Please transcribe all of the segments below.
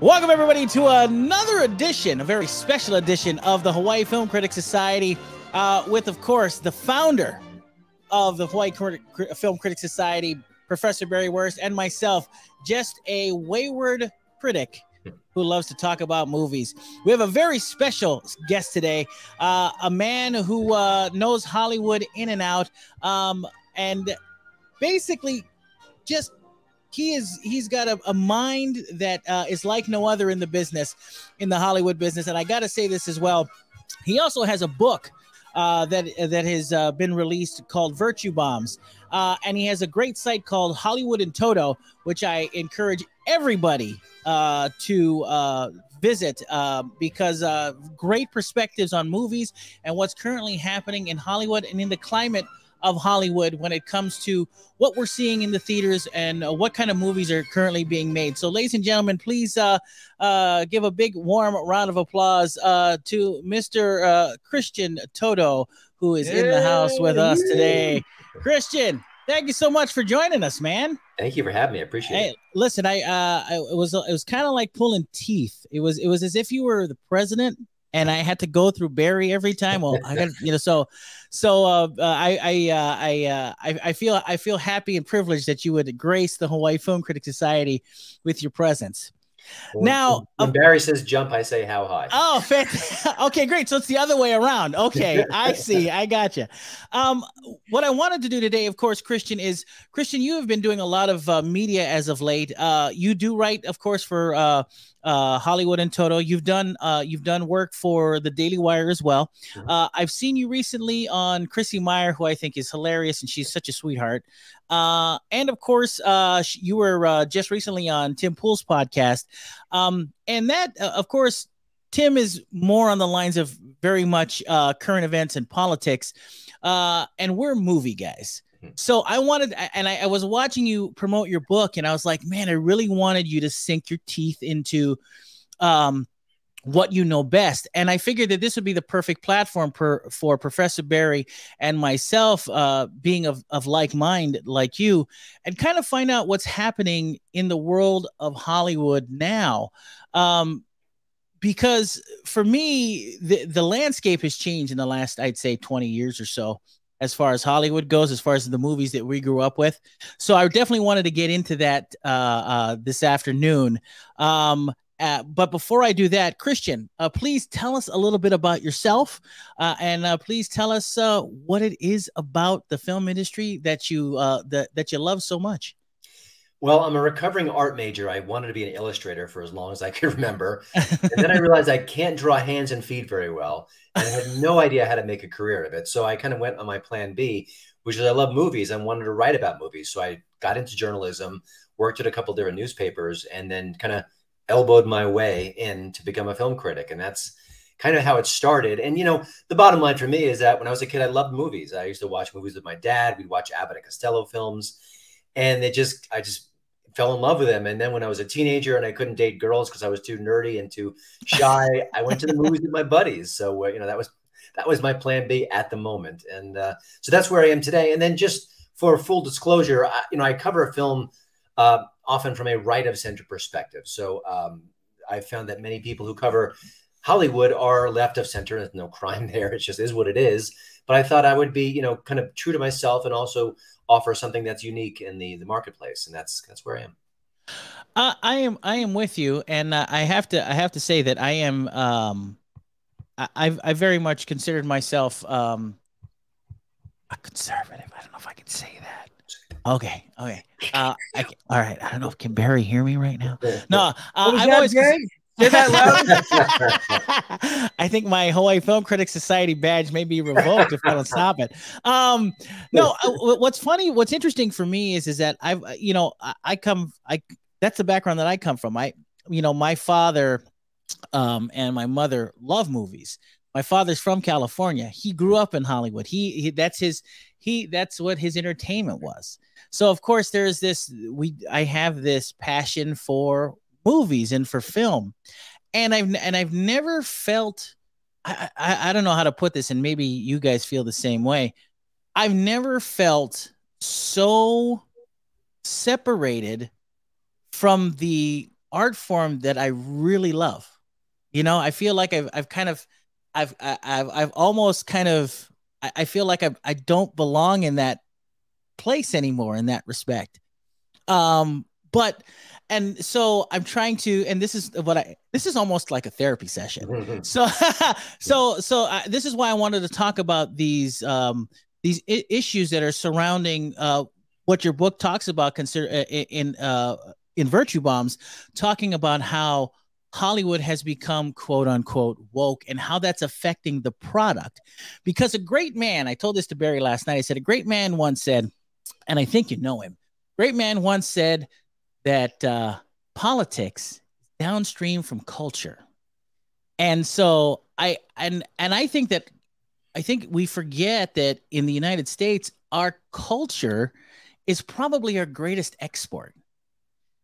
Welcome, everybody, to another edition, a very special edition of the Hawaii Film Critics Society with, of course, the founder of the Hawaii Film Critics Society, Professor Barry Wurst, and myself, just a wayward critic who loves to talk about movies. We have a very special guest today, a man who knows Hollywood in and out, and basically just he's got a mind that is like no other in the business, in the Hollywood business. And I got to say this as well. He also has a book that has been released called Virtue Bombs. And he has a great site called Hollywood and Toto, which I encourage everybody to visit because great perspectives on movies and what's currently happening in Hollywood and in the climate of Hollywood when it comes to what we're seeing in the theaters and what kind of movies are currently being made. So, ladies and gentlemen, please give a big warm round of applause to Mr. Christian Toto, who is in the house with us today. Christian, thank you so much for joining us, man. Thank you for having me. I appreciate it. Listen, it was kind of like pulling teeth. It was as if you were the president and I had to go through Barry every time. Well, I got, I feel happy and privileged that you would grace the Hawaii Film Critics Society with your presence. Well, now, when Barry says jump, I say how high. Oh, fantastic. Okay, great. So it's the other way around. Okay, I see. I gotcha. What I wanted to do today, of course, Christian, you have been doing a lot of media as of late. You do write, of course, for Hollywood and Toto. You've done work for the Daily Wire as well. I've seen you recently on Chrissy Meyer, who I think is hilarious, and she's such a sweetheart. And of course, you were just recently on Tim Pool's podcast. And that, of course, Tim is more on the lines of very much current events and politics. And we're movie guys. So I wanted, and I was watching you promote your book, and I was like, man, I really wanted you to sink your teeth into what you know best. And I figured that this would be the perfect platform for Professor Barry and myself, being of like mind like you, and kind of find out what's happening in the world of Hollywood now. Because for me, the landscape has changed in the last, I'd say, 20 years or so, as far as Hollywood goes, as far as the movies that we grew up with. So I definitely wanted to get into that this afternoon. But before I do that, Christian, please tell us a little bit about yourself, and please tell us what it is about the film industry that you love so much. Well, I'm a recovering art major. I wanted to be an illustrator for as long as I could remember. And then I realized I can't draw hands and feet very well. And I had no idea how to make a career of it. So I kind of went on my plan B, which is I love movies and wanted to write about movies. So I got into journalism, worked at a couple different newspapers, and then kind of elbowed my way in to become a film critic. And that's kind of how it started. And, you know, the bottom line for me is that when I was a kid, I loved movies. I used to watch movies with my dad. We'd watch Abbott and Costello films. And I just fell in love with them. And then when I was a teenager and I couldn't date girls because I was too nerdy and too shy, I went to the movies with my buddies. So, you know, that was my plan B at the moment. And so that's where I am today. And then just for full disclosure, I cover a film often from a right of center perspective. So I found that many people who cover Hollywood are left of center. There's no crime there. It just is what it is. But I thought I would be, you know, kind of true to myself and also offer something that's unique in the marketplace. And that's where I am. I am with you. And I have to say that I am, I very much considered myself a conservative. I don't know if I can say that. Okay. All right. I don't know. Can Barry hear me right now? No. I've always. Did that loud? I think my Hawaii Film Critics Society badge may be revoked if I don't stop it. No. What's interesting for me is that that's the background that I come from. My father, and my mother love movies. My father's from California. He grew up in Hollywood. That's what his entertainment was. So of course I have this passion for movies and for film, and I've never felt, I don't know how to put this, and maybe you guys feel the same way. I've never felt so separated from the art form that I really love. You know, I feel like I've almost kind of, I feel like I don't belong in that place anymore in that respect. But and so I'm trying to, and this is almost like a therapy session. So this is why I wanted to talk about these issues that are surrounding what your book talks about, in Virtue Bombs, talking about how Hollywood has become quote unquote woke and how that's affecting the product. Because a great man, I told this to Barry last night, I said, a great man once said, and I think you know him, great man once said that politics is downstream from culture. And so I think we forget that in the United States, our culture is probably our greatest export.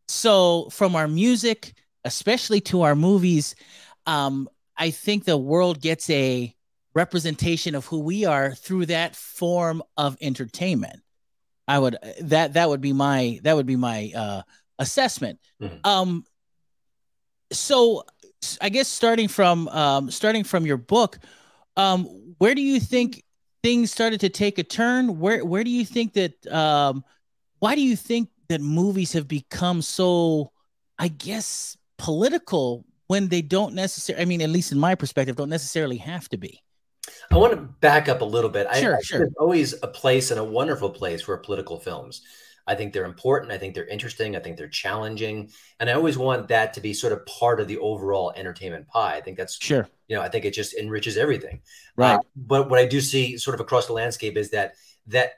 So from our music, especially to our movies, I think the world gets a representation of who we are through that form of entertainment. I would that would be my assessment. So I guess starting from your book, where do you think things started to take a turn? Where do you think that why do you think that movies have become so, I guess, political when they don't necessarily, I mean, at least in my perspective, don't necessarily have to be? I want to back up a little bit. Sure. There's always a place, and a wonderful place, for political films. I think they're important. I think they're interesting. I think they're challenging. And I always want that to be sort of part of the overall entertainment pie. I think that's, sure. I think it just enriches everything. Right. But what I do see sort of across the landscape is that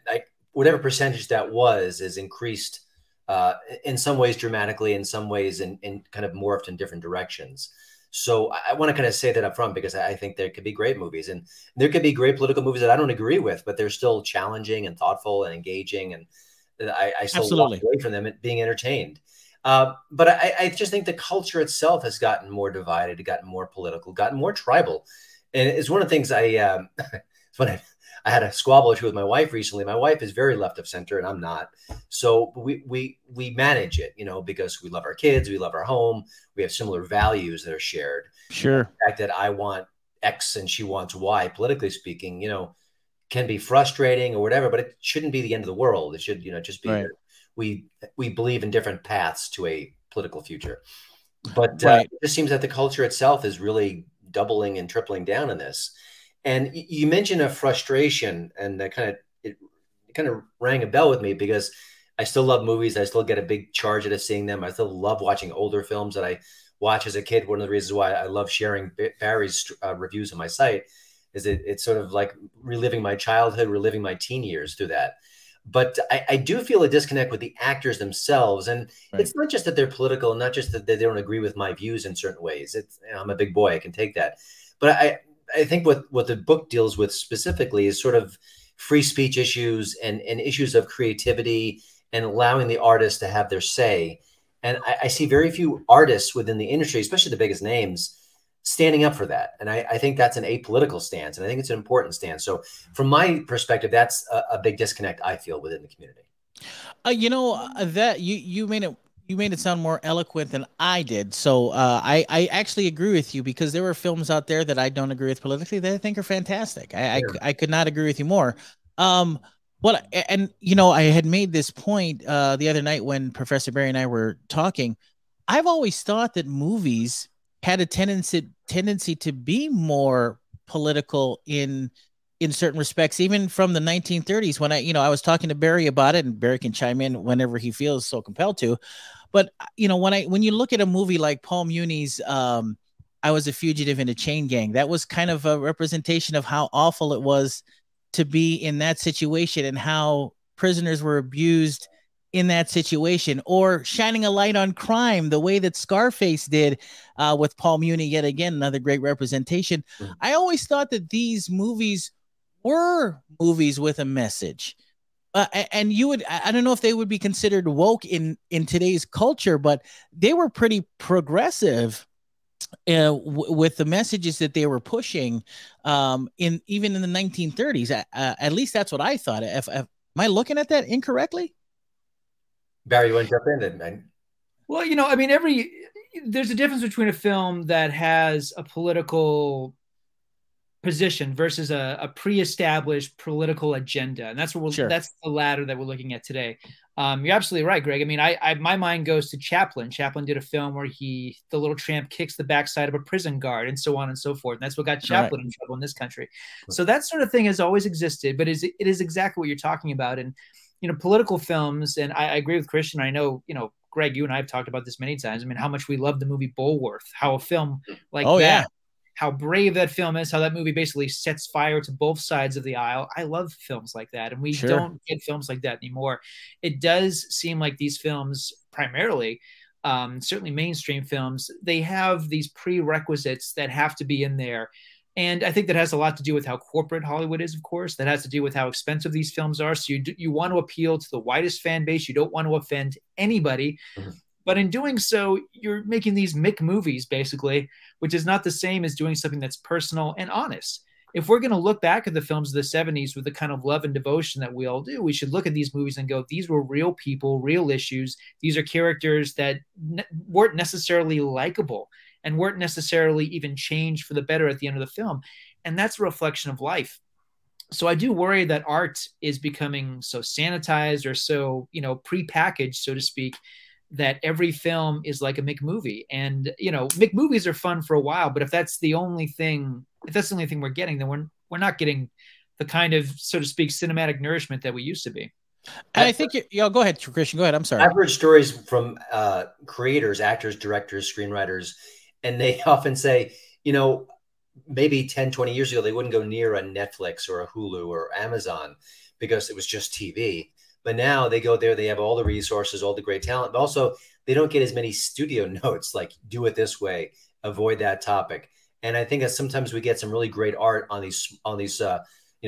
like whatever percentage that was is increased in some ways dramatically, in some ways in kind of morphed in different directions. So I want to kind of say that up front, because I think there could be great movies, and there could be great political movies that I don't agree with, but they're still challenging and thoughtful and engaging. And I still Absolutely. walk away from them being entertained. But I just think the culture itself has gotten more divided, gotten more political, gotten more tribal. And it's one of the things when I had a squabble or two with my wife recently. My wife is very left of center and I'm not. So we manage it, because we love our kids, we love our home, we have similar values that are shared. Sure. The fact that I want X and she wants Y, politically speaking, can be frustrating or whatever, but it shouldn't be the end of the world. It should, just be that we believe in different paths to a political future. But it just seems that the culture itself is really doubling and tripling down in this. And you mentioned a frustration, and it kind of rang a bell with me, because I still love movies. I still get a big charge out of seeing them. I still love watching older films that I watched as a kid. One of the reasons why I love sharing Barry's reviews on my site is it's sort of like reliving my childhood, reliving my teen years through that. But I do feel a disconnect with the actors themselves. And it's not just that they're political, not just that they don't agree with my views in certain ways. I'm a big boy, I can take that. But I think what the book deals with specifically is sort of free speech issues and issues of creativity and allowing the artists to have their say. And I see very few artists within the industry, especially the biggest names, standing up for that. And I think that's an apolitical stance, and I think it's an important stance. So from my perspective, that's a big disconnect I feel within the community. That you made it sound more eloquent than I did. So I actually agree with you, because there were films out there that I don't agree with politically that I think are fantastic. I could not agree with you more. I had made this point the other night when Professor Barry and I were talking. I've always thought that movies had a tendency to be more political in certain respects, even from the 1930s, when I was talking to Barry about it, and Barry can chime in whenever he feels so compelled to. But when you look at a movie like Paul Muni's I Was a Fugitive in a Chain Gang, that was kind of a representation of how awful it was to be in that situation and how prisoners were abused in that situation. Or shining a light on crime, the way that Scarface did with Paul Muni, yet again another great representation. I always thought that these movies were movies with a message. And I don't know if they would be considered woke in today's culture, but they were pretty progressive with the messages that they were pushing even in the 1930s. At least that's what I thought. Am I looking at that incorrectly? Barry, you want to jump in? Well, I mean, there's a difference between a film that has a political position versus a pre-established political agenda, and that's what that's the latter that we're looking at today. You're absolutely right, Greg. I mean, my mind goes to Chaplin. Chaplin did a film where the little tramp kicks the backside of a prison guard, and so on and so forth. And that's what got Chaplin in trouble in this country. So that sort of thing has always existed, but it is exactly what you're talking about. And political films, and I agree with Christian. I know, Greg, you and I have talked about this many times. I mean, how much we love the movie Bulworth, how a film like how brave that film is, how that movie basically sets fire to both sides of the aisle. I love films like that, and we don't get films like that anymore. It does seem like these films, primarily, certainly mainstream films, they have these prerequisites that have to be in there. And I think that has a lot to do with how corporate Hollywood is, of course. That has to do with how expensive these films are. So you want to appeal to the widest fan base. You don't want to offend anybody. Mm-hmm. But in doing so, you're making these Mick movies, basically, which is not the same as doing something that's personal and honest. If we're going to look back at the films of the 70s with the kind of love and devotion that we all do, we should look at these movies and go, these were real people, real issues. These are characters that weren't necessarily likable and weren't necessarily even changed for the better at the end of the film. And that's a reflection of life. So I do worry that art is becoming so sanitized or so, prepackaged, so to speak, that every film is like a Mick movie. And, Mick movies are fun for a while, but if that's the only thing we're getting, then we're not getting the kind of, so to speak, cinematic nourishment that we used to be. And I think go ahead, Christian. Go ahead. I'm sorry. I've heard stories from creators, actors, directors, screenwriters, and they often say, maybe 10, 20 years ago, they wouldn't go near a Netflix or a Hulu or Amazon because it was just TV. But now they go there, they have all the resources, all the great talent, but also they don't get as many studio notes, like do it this way, avoid that topic. And I think that sometimes we get some really great art on these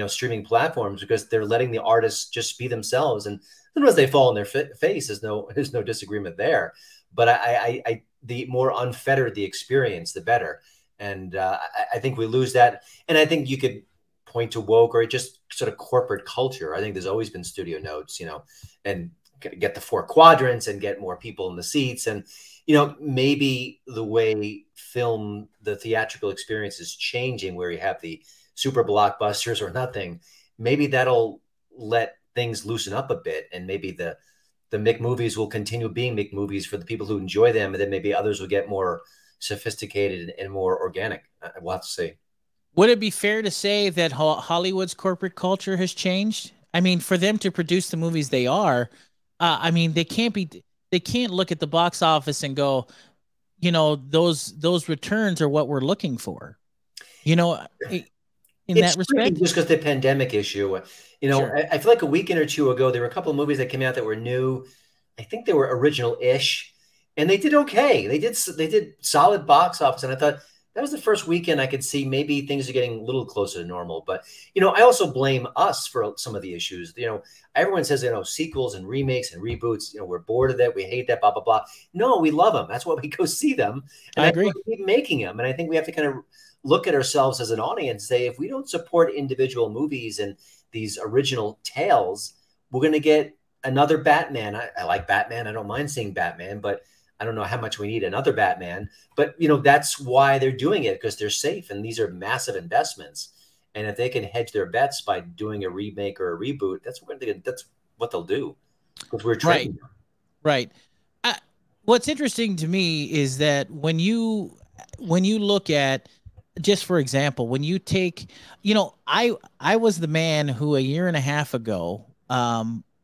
streaming platforms because they're letting the artists just be themselves. And sometimes they fall on their face. There's no disagreement there. But I the more unfettered the experience, the better. And I think we lose that. And I think you could point to woke or just sort of corporate culture. I think there's always been studio notes, and get the 4 quadrants and get more people in the seats. And, maybe the way the theatrical experience is changing where you have the super blockbusters or nothing, maybe that'll let things loosen up a bit. And maybe the Mick movies will continue being Mick movies for the people who enjoy them. And then maybe others will get more sophisticated and more organic. We'll have to see. Would it be fair to say that Hollywood's corporate culture has changed? I mean, for them to produce the movies they are, they can't look at the box office and go, those returns are what we're looking for. In that respect, just because the pandemic issue, sure. I feel like a weekend or two ago, there were a couple of movies that came out that were new. I think they were original-ish, and they did okay. They did solid box office, and I thought, that was the first weekend I could see maybe things are getting a little closer to normal. But, I also blame us for some of the issues. Everyone says, sequels and remakes and reboots, we're bored of that. We hate that, blah, blah, blah. No, we love them. That's why we go see them. And I agree. We keep making them. And I think we have to kind of look at ourselves as an audience, say, if we don't support individual movies and these original tales, we're going to get another Batman. I like Batman. I don't mind seeing Batman, but I don't know how much we need another Batman, but that's why they're doing it, because they're safe and these are massive investments. And if they can hedge their bets by doing a remake or a reboot, that's what they'll do, because we're training them. Right. What's interesting to me is that when you look at, just for example, when you take, I was the man who a year and a half ago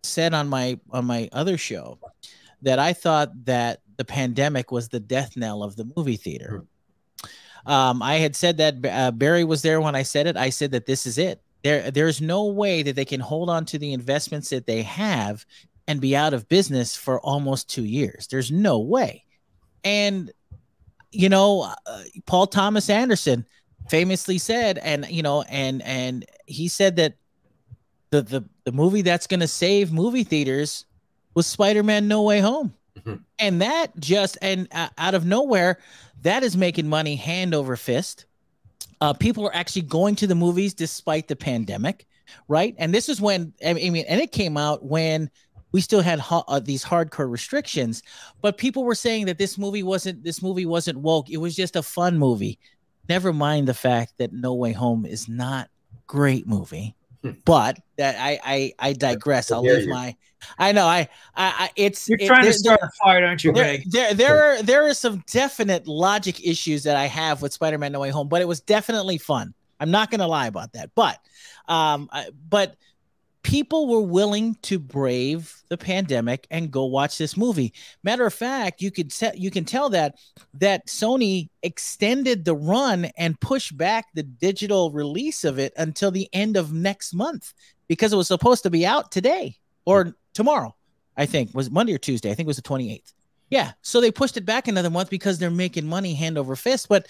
said on my other show that I thought that the pandemic was the death knell of the movie theater. I had said that Barry was there when I said it. I said that this is it. There's no way that they can hold on to the investments that they have and be out of business for almost 2 years. There's no way. And, Paul Thomas Anderson famously said, and he said that the movie that's going to save movie theaters was Spider-Man No Way Home. And that out of nowhere, that is making money hand over fist. People are actually going to the movies despite the pandemic, right? And this is when, and it came out when we still had these hardcore restrictions, but people were saying that this movie wasn't woke. It was just a fun movie. Never mind the fact that No Way Home is not a great movie. But that I digress. I'll leave my. I know it's. You're trying to start a fight, aren't you, Greg? There are some definite logic issues that I have with Spider-Man: No Way Home, but it was definitely fun. I'm not going to lie about that. But people were willing to brave the pandemic and go watch this movie. Matter of fact, you can tell that Sony extended the run and pushed back the digital release of it until the end of next month, because it was supposed to be out today or tomorrow. I think was Monday or Tuesday. I think it was the 28th. Yeah. So they pushed it back another month because they're making money hand over fist. But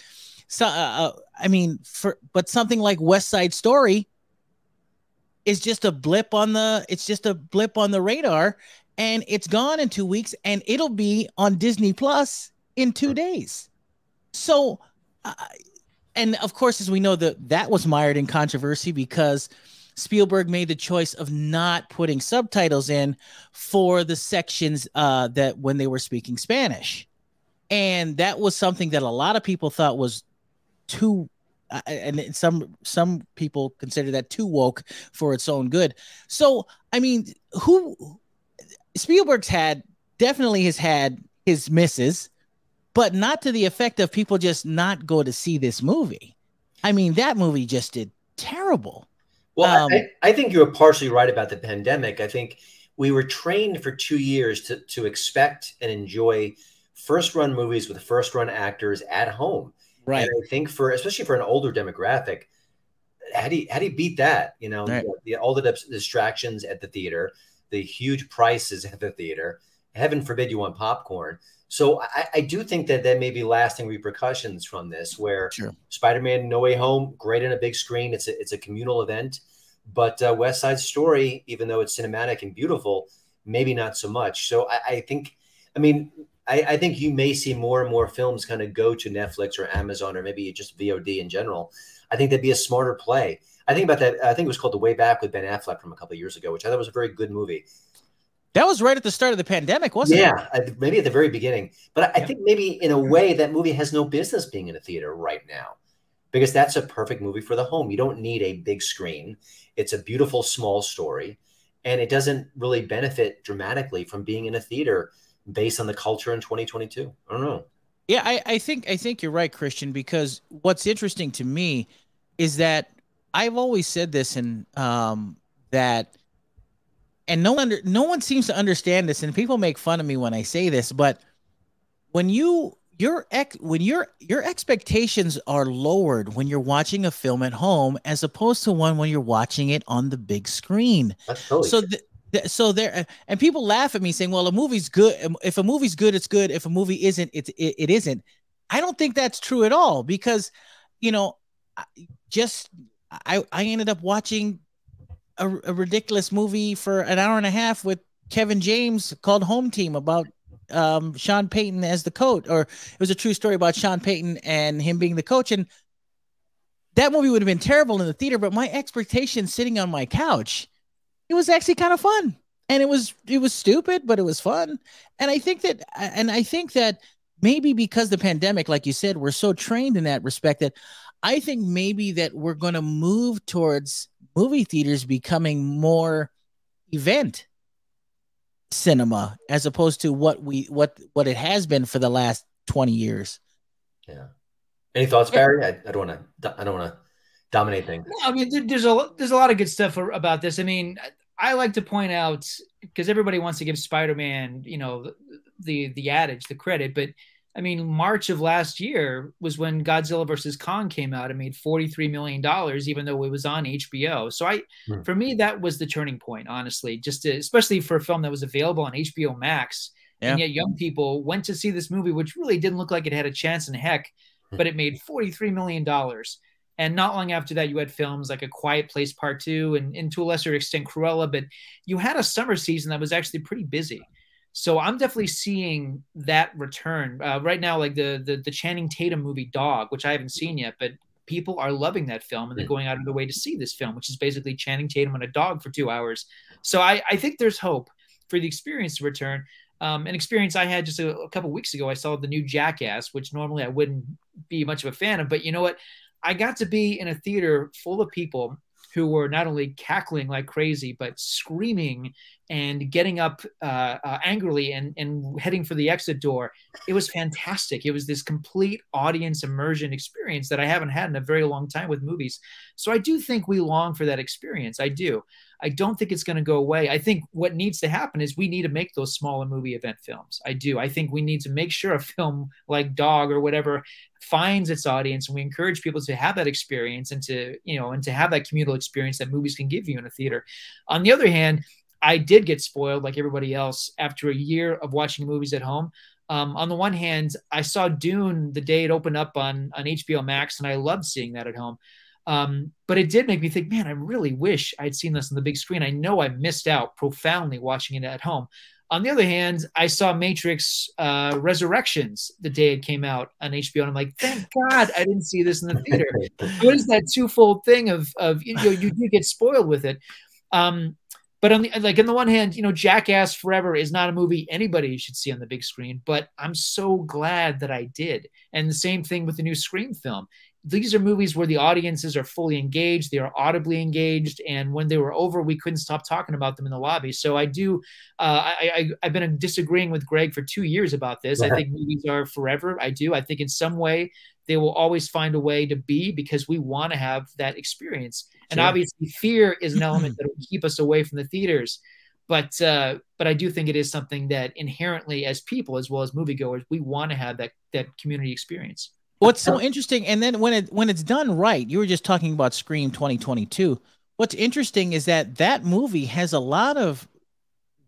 but something like West Side Story is just a blip on the radar, and it's gone in 2 weeks, and it'll be on Disney Plus in 2 days. So, and of course, as we know, that was mired in controversy because Spielberg made the choice of not putting subtitles in for the sections that when they were speaking Spanish. And that was something that a lot of people thought was too and some people consider that too woke for its own good. So, I mean, Spielberg's definitely has had his misses, but not to the effect of people just not go to see this movie. I mean, that movie just did terrible. Well, I think you were partially right about the pandemic. I think we were trained for 2 years to expect and enjoy first-run movies with first-run actors at home. Right. And I think especially for an older demographic, how do you beat that? You know, right. All the distractions at the theater, the huge prices at the theater. Heaven forbid you want popcorn. So I do think that there may be lasting repercussions from this, where Spider-Man: No Way Home, great on a big screen. It's a communal event, but West Side Story, even though it's cinematic and beautiful, maybe not so much. So I think you may see more and more films kind of go to Netflix or Amazon or maybe just VOD in general. I think that'd be a smarter play. I think about that. I think it was called The Way Back with Ben Affleck from a couple of years ago, which I thought was a very good movie. That was right at the start of the pandemic, wasn't it? Yeah, maybe at the very beginning. But I think maybe in a way that movie has no business being in a theater right now, because that's a perfect movie for the home. You don't need a big screen. It's a beautiful, small story, and it doesn't really benefit dramatically from being in a theater based on the culture in 2022. I don't know. Yeah, I think you're right, Christian, because what's interesting to me is that I've always said this, and no one seems to understand this, and people make fun of me when I say this, but when your expectations are lowered when you're watching a film at home as opposed to when you're watching it on the big screen. That's totally so there, and people laugh at me saying, well, a movie's good. If a movie's good, it's good. If a movie isn't, it isn't. I don't think that's true at all, because, you know, I ended up watching a ridiculous movie for an hour and a half with Kevin James called Home Team about Sean Payton as the coach, or it was a true story about Sean Payton and him being the coach. And that movie would have been terrible in the theater, but my expectations sitting on my couch, it was actually kind of fun, and it was stupid, but it was fun. And I think that maybe because the pandemic, like you said, we're so trained in that respect, that I think maybe that we're going to move towards movie theaters becoming more event cinema as opposed to what it has been for the last 20 years. Yeah. Any thoughts, Barry? I don't want to dominate things. I mean, there's a lot of good stuff about this. I mean, I like to point out, because everybody wants to give Spider-Man, you know, the adage, the credit, but I mean, March of last year was when Godzilla versus Kong came out. It made $43 million, even though it was on HBO. So for me, that was the turning point, honestly, especially for a film that was available on HBO Max. Yeah. And yet young people went to see this movie, which really didn't look like it had a chance in heck, but it made $43 million. And not long after that, you had films like A Quiet Place Part 2 and to a lesser extent Cruella, but you had a summer season that was actually pretty busy. So I'm definitely seeing that return right now, like the Channing Tatum movie Dog, which I haven't seen yet, but people are loving that film and they're going out of their way to see this film, which is basically Channing Tatum and a dog for 2 hours. So I think there's hope. for the experience to return. An experience I had just a couple weeks ago. I saw the new Jackass, which normally I wouldn't be much of a fan of, but you know what? I got to be in a theater full of people who were not only cackling like crazy, but screaming and getting up angrily and heading for the exit door. It was fantastic. It was this complete audience immersion experience that I haven't had in a very long time with movies. So I do think we long for that experience. I do. I don't think it's going to go away. I think what needs to happen is we need to make those smaller movie event films. I do. I think we need to make sure a film like Dog or whatever finds its audience, and we encourage people to have that experience and to, you know, and to have that communal experience that movies can give you in a theater. On the other hand, I did get spoiled like everybody else after a year of watching movies at home. On the one hand, I saw Dune the day it opened up on HBO Max, and I loved seeing that at home. But it did make me think, man, I really wish I'd seen this on the big screen. I know I missed out profoundly watching it at home. On the other hand, I saw Matrix Resurrections the day it came out on HBO, and I'm like, thank God I didn't see this in the theater. What is that twofold thing of you know, you do get spoiled with it. But on the one hand, you know, Jackass Forever is not a movie anybody should see on the big screen, but I'm so glad that I did. And the same thing with the new Scream film. These are movies where the audiences are fully engaged, they are audibly engaged, and when they were over, we couldn't stop talking about them in the lobby. So I do, I've been disagreeing with Greg for 2 years about this. I think movies are forever. I do. I think in some way they will always find a way to be, because we want to have that experience. And obviously fear is an element that will keep us away from the theaters. But I do think it is something that inherently, as people as well as moviegoers, we want to have that community experience. What's so interesting, and then when it's done right, you were just talking about Scream 2022. What's interesting is that movie has a lot of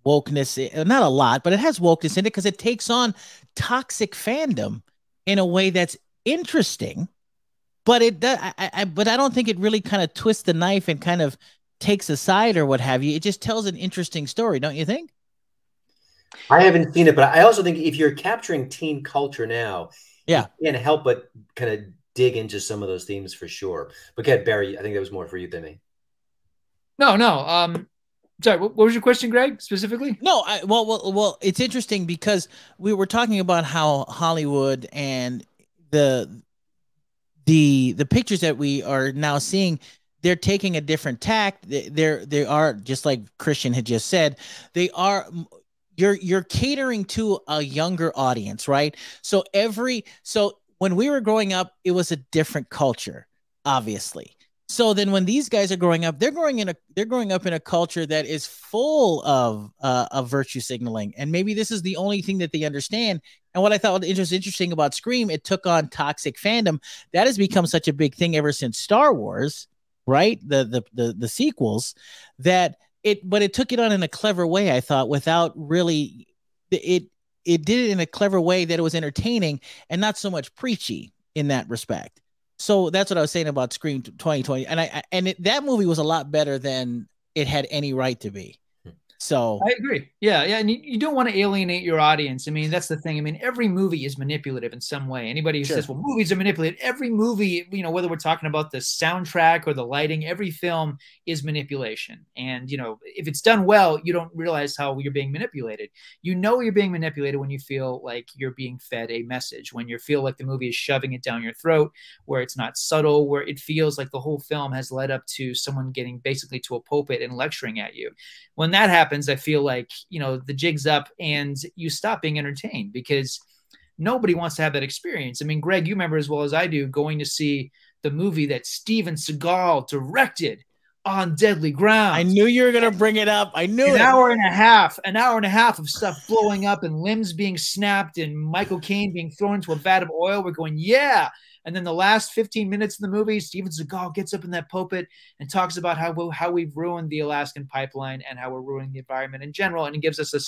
wokeness, not a lot, but it has wokeness in it because it takes on toxic fandom in a way that's interesting. But but I don't think it really kind of twists the knife and kind of takes a side or what have you. It just tells an interesting story, don't you think? I haven't seen it, but I also think if you're capturing teen culture now, yeah, you can't help but kind of dig into some of those themes for sure. But go ahead, Barry, I think that was more for you than me. No. Sorry, what was your question, Greg, specifically? No, well, it's interesting because we were talking about how Hollywood and the pictures that we are now seeing, they're taking a different tack. They are, just like Christian had just said, they are. You're catering to a younger audience, right? So when we were growing up, it was a different culture, obviously. So then when these guys are growing up, they're growing up in a culture that is full of virtue signaling, and maybe this is the only thing that they understand. And what I thought was interesting about Scream, it took on toxic fandom that has become such a big thing ever since Star Wars, right? The sequels, but it took it on in a clever way, I thought, without really it did it in a clever way that it was entertaining and not so much preachy in that respect. So that's what I was saying about Scream 2020. And that movie was a lot better than it had any right to be. So I agree. Yeah. And you don't want to alienate your audience. I mean, that's the thing. I mean, every movie is manipulative in some way. Anybody who says, well, movies are manipulated, every movie, you know, whether we're talking about the soundtrack or the lighting, every film is manipulation. And, you know, if it's done well, you don't realize how you're being manipulated. You know, you're being manipulated when you feel like you're being fed a message, when you feel like the movie is shoving it down your throat, where it's not subtle, where it feels like the whole film has led up to someone getting basically to a pulpit and lecturing at you. When that happens, I feel like, you know, the jig's up and you stop being entertained, because nobody wants to have that experience. I mean, Greg, you remember as well as I do going to see the movie that Steven Seagal directed, On Deadly Ground. I knew you were going to bring it up. I knew an hour and a half of stuff blowing up and limbs being snapped and Michael Caine being thrown into a vat of oil. We're going, yeah. And then the last 15 minutes of the movie, Steven Seagal gets up in that pulpit and talks about how we've ruined the Alaskan pipeline and how we're ruining the environment in general. And he gives us a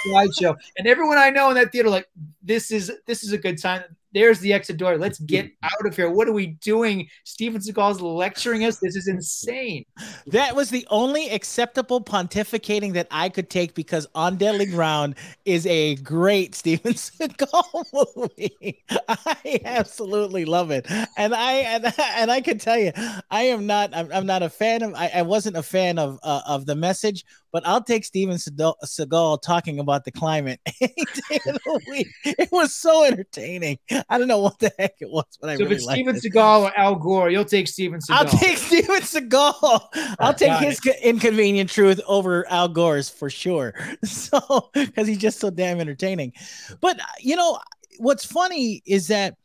slideshow. And everyone I know in that theater, like, this is a good time. There's the exit door. Let's get out of here. What are we doing? Steven Seagal's lecturing us. This is insane. That was the only acceptable pontificating that I could take, because On Deadly Ground is a great Steven Seagal movie. I absolutely love love it. And I can tell you, I'm not a fan of, I wasn't a fan of The Message, but I'll take Steven Seagal talking about the climate any day of the week. It was so entertaining. I don't know what the heck it was, but I really liked it. So if it's Steven Seagal or Al Gore, you'll take Steven Seagal. I'll take Steven Seagal. I'll take his inconvenient truth over Al Gore's for sure. So, because he's just so damn entertaining. But, you know, what's funny is that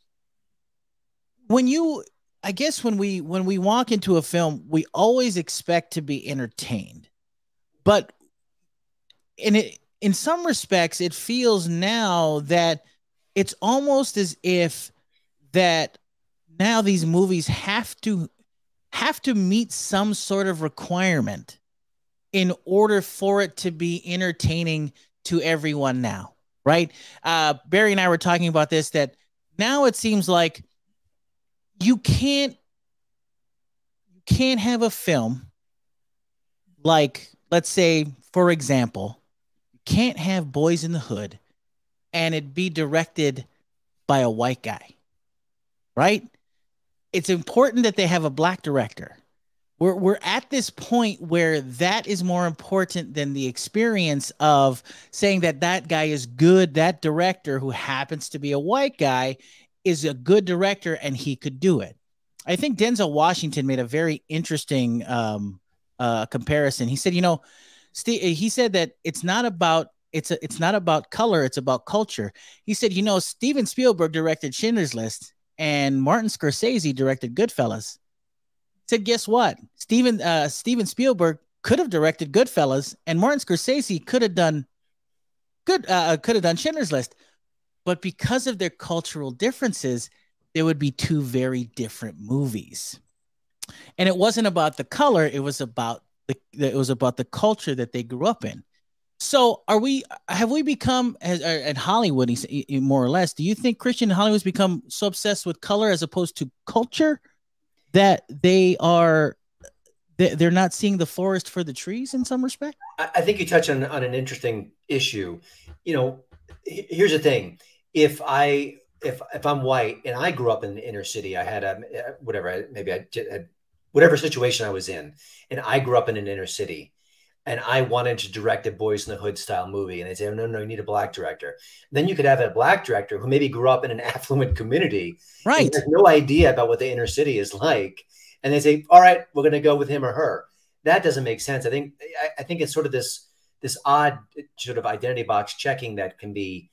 when we walk into a film, we always expect to be entertained. But in some respects, it feels now that it's almost as if that now these movies have to meet some sort of requirement in order for it to be entertaining to everyone now, right? Barry and I were talking about this, that now it seems like you can't have a film like, let's say, for example, you can't have Boys in the Hood and it be directed by a white guy, right? It's important that they have a black director. We're at this point where that is more important than the experience of saying that guy is good. That director, who happens to be a white guy, is a good director and he could do it. I think Denzel Washington made a very interesting comparison. He said, you know, he said that it's not about color, it's about culture. He said, you know, Steven Spielberg directed Schindler's List and Martin Scorsese directed Goodfellas. He said, guess what? Steven Spielberg could have directed Goodfellas and Martin Scorsese could have done Schindler's List. But because of their cultural differences, there would be two very different movies. And it wasn't about the color, it was about the culture that they grew up in. So have we become, at Hollywood, more or less, do you think Christian Hollywood's become so obsessed with color as opposed to culture that they're not seeing the forest for the trees in some respect? I think you touch on an interesting issue. You know, here's the thing. If I'm white and I grew up in the inner city, I had whatever situation I was in, and I grew up in an inner city, and I wanted to direct a Boys in the Hood style movie, and they say, oh, no, you need a black director. Then you could have a black director who maybe grew up in an affluent community, right? Has no idea about what the inner city is like, and they say, all right, we're going to go with him or her. That doesn't make sense. I think it's sort of this odd sort of identity box checking that can be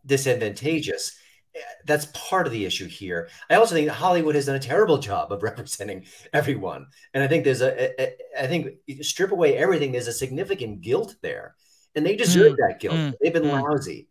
disadvantageous. That's part of the issue here. I also think that Hollywood has done a terrible job of representing everyone. And I think I think strip away everything, there's a significant guilt there. And they deserve that guilt. They've been lousy.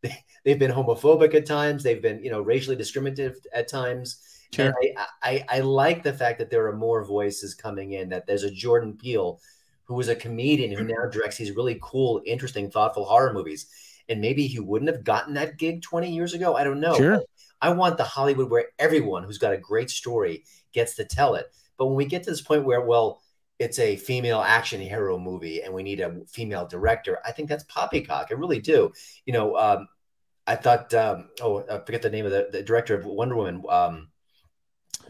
They've been homophobic at times. They've been, racially discriminative at times. Sure. And I like the fact that there are more voices coming in, that there's a Jordan Peele who was a comedian who now directs these really cool, interesting, thoughtful horror movies. And maybe he wouldn't have gotten that gig 20 years ago. I don't know. Sure. I want the Hollywood where everyone who's got a great story gets to tell it. But when we get to this point where, well, it's a female action hero movie and we need a female director, I think that's poppycock. I really do. I thought, I forget the name of the director of Wonder Woman.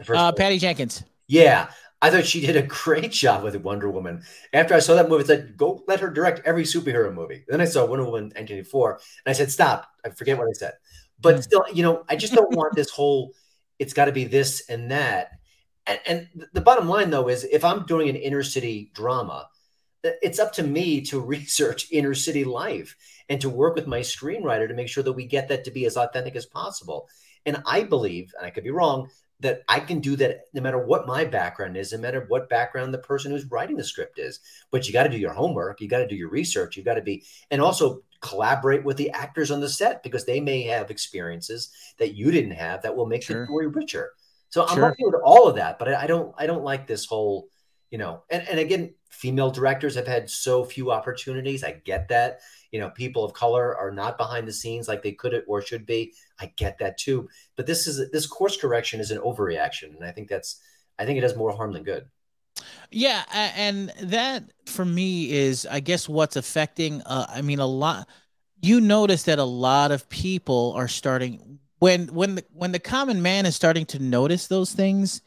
Patty Jenkins. Yeah. I thought she did a great job with Wonder Woman. After I saw that movie, I said, go let her direct every superhero movie. Then I saw Wonder Woman 1984, and I said, stop. I forget what I said. But still, I just don't want this whole, it's got to be this and that. And the bottom line, though, is if I'm doing an inner city drama, it's up to me to research inner city life and to work with my screenwriter to make sure that we get that to be as authentic as possible. And I believe, and I could be wrong, that I can do that no matter what my background is, no matter what background the person who's writing the script is. But you got to do your homework. You got to do your research. You got to be, and also collaborate with the actors on the set, because they may have experiences that you didn't have that will make the story richer. So I'm okay with all of that, but I don't like this whole, and again, female directors have had so few opportunities. I get that. People of color are not behind the scenes like they could or should be. I get that too. But this course correction is an overreaction, and I think it does more harm than good. Yeah, and that for me is, I guess, what's affecting. A lot. You notice that a lot of people are starting. when the common man is starting to notice those things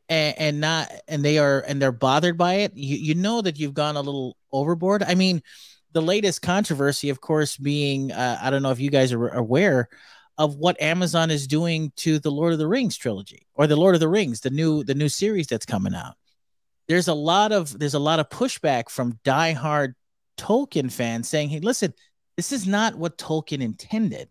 and they're bothered by it, you know that you've gone a little overboard. I mean, the latest controversy, of course, being I don't know if you guys are aware of what Amazon is doing to the Lord of the Rings trilogy, or the Lord of the Rings, the new series that's coming out. There's a lot of pushback from diehard Tolkien fans saying, "Hey, listen, this is not what Tolkien intended."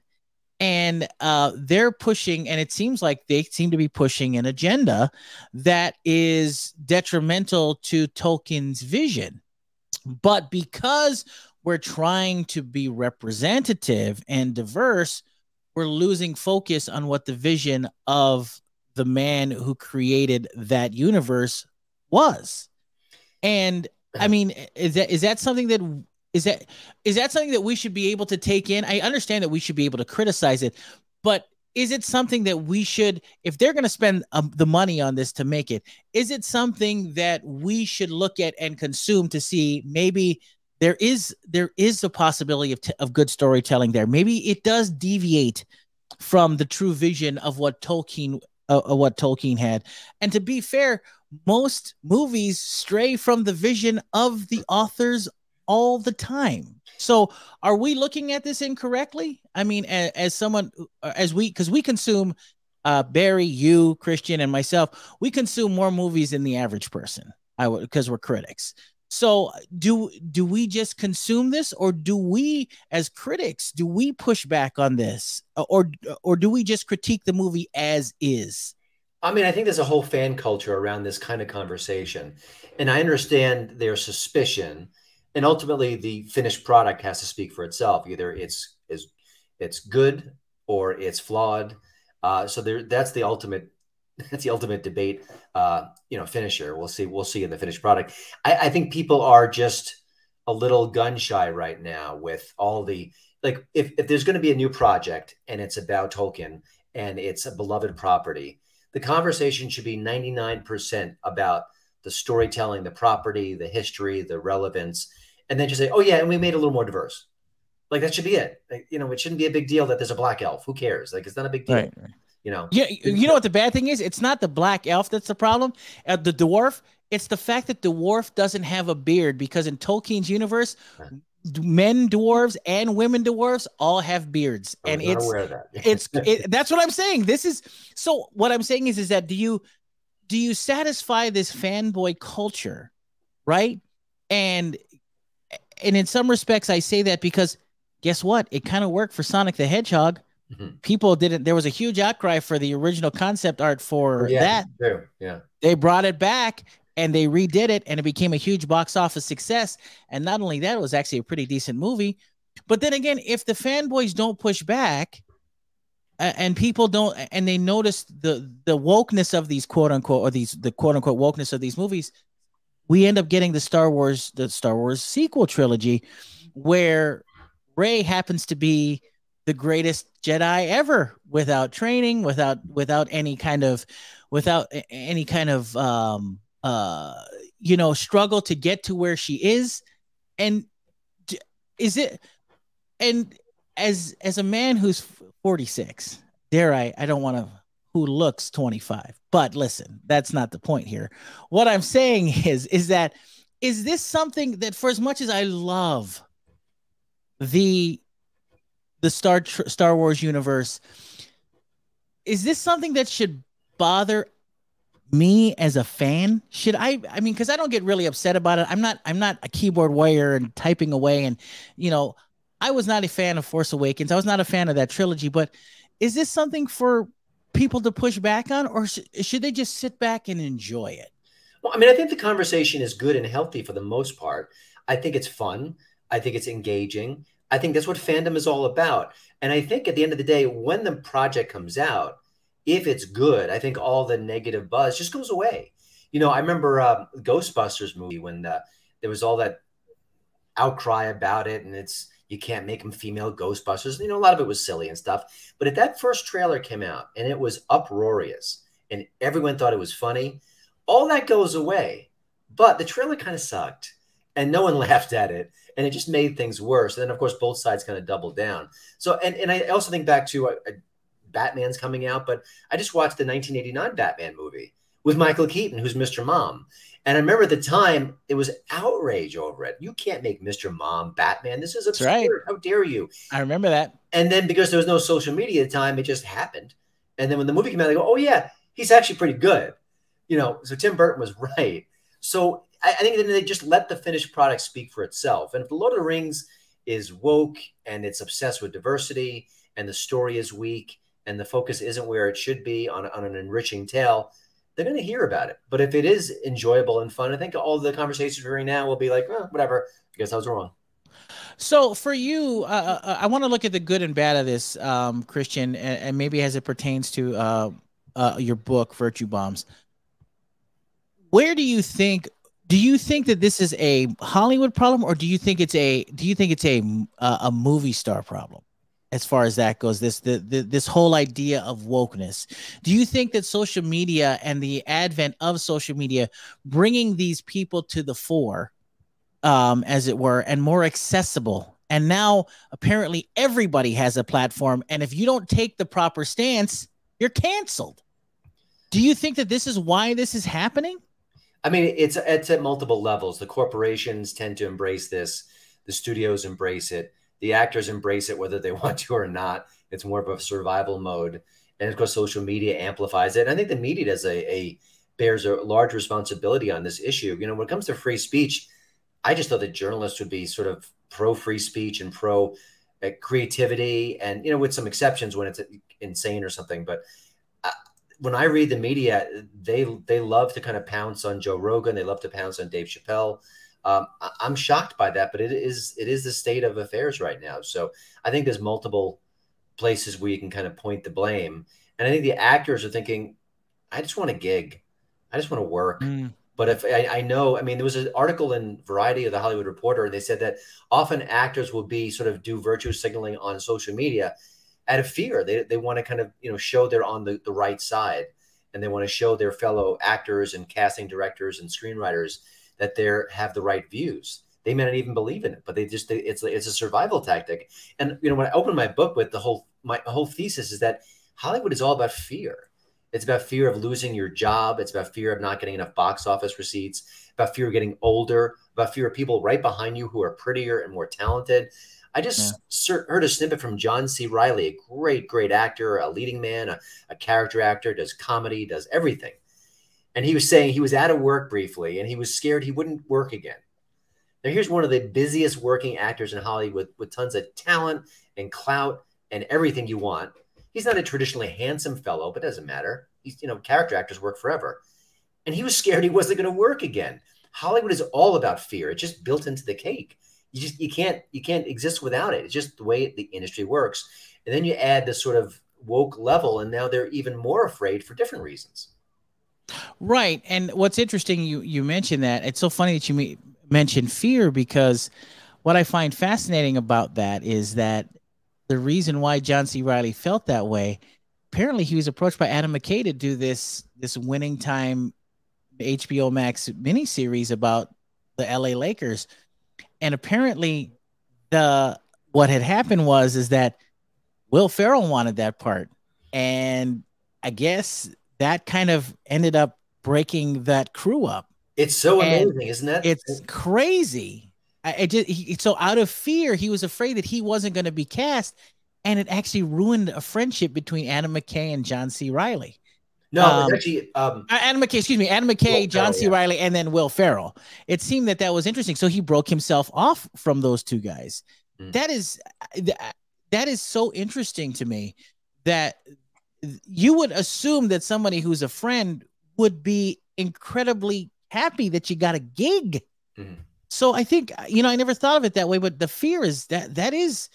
And they're pushing, and it seems like they seem to be pushing an agenda that is detrimental to Tolkien's vision. But because we're trying to be representative and diverse, we're losing focus on what the vision of the man who created that universe was. And I mean, is that something that is that something that we should be able to take in? I understand that we should be able to criticize it, but is it something that we should, if they're going to spend the money on this to make it, is it something that we should look at and consume to see maybe there is a possibility of good storytelling there? Maybe it does deviate from the true vision of what Tolkien had. And to be fair, most movies stray from the vision of the authors all the time. So are we looking at this incorrectly? I mean, as someone, because we consume, Barry, you, Christian, and myself, we consume more movies than the average person, because we're critics. So do we just consume this, or do we, as critics, do we push back on this, or do we just critique the movie as is? I mean, I think there's a whole fan culture around this kind of conversation, and I understand their suspicion. And ultimately, the finished product has to speak for itself. Either it's good or it's flawed. So that's the ultimate debate. Finisher. We'll see in the finished product. I think people are just a little gun shy right now with all the, like, if there's going to be a new project and it's about Tolkien and it's a beloved property, the conversation should be 99% about the storytelling, the property, the history, the relevance. And then just say, oh yeah, and we made it a little more diverse. Like, that should be it. Like, it shouldn't be a big deal that there's a black elf. Who cares? Like, it's not a big deal. Right. Yeah, you know what the bad thing is? It's not the black elf that's the problem. The dwarf. It's the fact that the dwarf doesn't have a beard, because in Tolkien's universe, men dwarves and women dwarves all have beards, and not aware of that. That's what I'm saying. So what I'm saying is that do you satisfy this fanboy culture, right? And in some respects, I say that because guess what? It kind of worked for Sonic the Hedgehog. Mm-hmm. People didn't. There was a huge outcry for the original concept art for that. True. Yeah. They brought it back and they redid it, and it became a huge box office success. And not only that, it was actually a pretty decent movie. But then again, if the fanboys don't push back, and people don't, and they notice the wokeness of these quote unquote, or the quote unquote wokeness of these movies, we end up getting the Star Wars sequel trilogy, where Rey happens to be the greatest Jedi ever, without training, without any kind of struggle to get to where she is. And as a man who's 46, I don't want to, who looks 25, but listen, that's not the point here. What I'm saying is this something that, for as much as I love the Star Wars universe, is this something that should bother me as a fan? Should I mean, because I don't get really upset about it. I'm not a keyboard warrior and typing away, and I was not a fan of Force Awakens. I was not a fan of that trilogy. But is this something for people to push back on, or should they just sit back and enjoy it? Well, I mean, I think the conversation is good and healthy for the most part. I think it's fun. I think it's engaging. I think that's what fandom is all about. And I think at the end of the day, when the project comes out, if it's good, I think all the negative buzz just goes away. I remember Ghostbusters movie when there was all that outcry about it, and you can't make them female Ghostbusters. A lot of it was silly and stuff. But if that first trailer came out and it was uproarious and everyone thought it was funny, all that goes away. But the trailer kind of sucked and no one laughed at it. And it just made things worse. And then, of course, both sides kind of doubled down. So, and I also think back to Batman's coming out, but I just watched the 1989 Batman movie with Michael Keaton, who's Mr. Mom. And I remember at the time, it was outrage over it. You can't make Mr. Mom Batman. This is absurd. Right. How dare you? I remember that. And then because there was no social media at the time, it just happened. And then when the movie came out, they go, oh, yeah, he's actually pretty good. You know, so Tim Burton was right. So I think that they just let the finished product speak for itself. And if The Lord of the Rings is woke and it's obsessed with diversity and the story is weak and the focus isn't where it should be on an enriching tale, they're going to hear about it. But if it is enjoyable and fun, I think all the conversations we're hearing now will be like, oh, whatever, I guess I was wrong. So for you, I want to look at the good and bad of this, Christian, and maybe as it pertains to your book, Virtue Bombs. Where do you think that this is a Hollywood problem, or do you think it's a movie star problem? As far as that goes, this whole idea of wokeness, do you think that social media and the advent of social media bringing these people to the fore, as it were, and more accessible, and now apparently everybody has a platform, and if you don't take the proper stance, you're canceled? Do you think that this is why this is happening? I mean, it's at multiple levels. The corporations tend to embrace this. The studios embrace it. The actors embrace it, whether they want to or not. It's more of a survival mode. And of course, social media amplifies it. And I think the media bears a large responsibility on this issue. You know, when it comes to free speech, I just thought that journalists would be sort of pro free speech and pro creativity, and, you know, with some exceptions when it's insane or something. But when I read the media, they love to kind of pounce on Joe Rogan. They love to pounce on Dave Chappelle. I'm shocked by that, but it is the state of affairs right now. So I think there's multiple places where you can kind of point the blame. And I think the actors are thinking, I just want a gig. I just want to work. But if I know, I mean, there was an article in Variety of the Hollywood Reporter, and they said that often actors will do virtue signaling on social media out of fear. They want to kind of, you know, show they're on the right side, and they want to show their fellow actors and casting directors and screenwriters that they have the right views. They may not even believe in it, but it's a survival tactic. And, you know, when I opened my book with my whole thesis is that Hollywood is all about fear. It's about fear of losing your job. It's about fear of not getting enough box office receipts, about fear of getting older, about fear of people right behind you who are prettier and more talented. I just heard a snippet from John C. Reilly, a great actor, a leading man, a character actor, does comedy, does everything. And he was saying he was out of work briefly, and he was scared he wouldn't work again. Now, here's one of the busiest working actors in Hollywood with tons of talent and clout and everything you want. He's not a traditionally handsome fellow, but it doesn't matter. He's, you know, character actors work forever. And he was scared he wasn't going to work again. Hollywood is all about fear. It's just built into the cake. You can't exist without it. It's just the way the industry works. And then you add this sort of woke level, and now they're even more afraid for different reasons. Right. And what's interesting, you mentioned that. It's so funny that you mentioned fear, because what I find fascinating about that is that the reason why John C. Reilly felt that way, apparently he was approached by Adam McKay to do this Winning Time HBO Max miniseries about the LA Lakers. And apparently what had happened is that Will Ferrell wanted that part. And I guess that kind of ended up breaking that crew up. It's so amazing, isn't it? It's crazy. So out of fear, he was afraid that he wasn't going to be cast, and it actually ruined a friendship between Adam McKay and John C. Reilly. No, it's actually Adam McKay, John C. Reilly, and then Will Ferrell. It seemed that was interesting. So he broke himself off from those two guys. That is so interesting to me, that you would assume that somebody who's a friend would be incredibly happy that you got a gig. So I think, you know, I never thought of it that way, but the fear is that is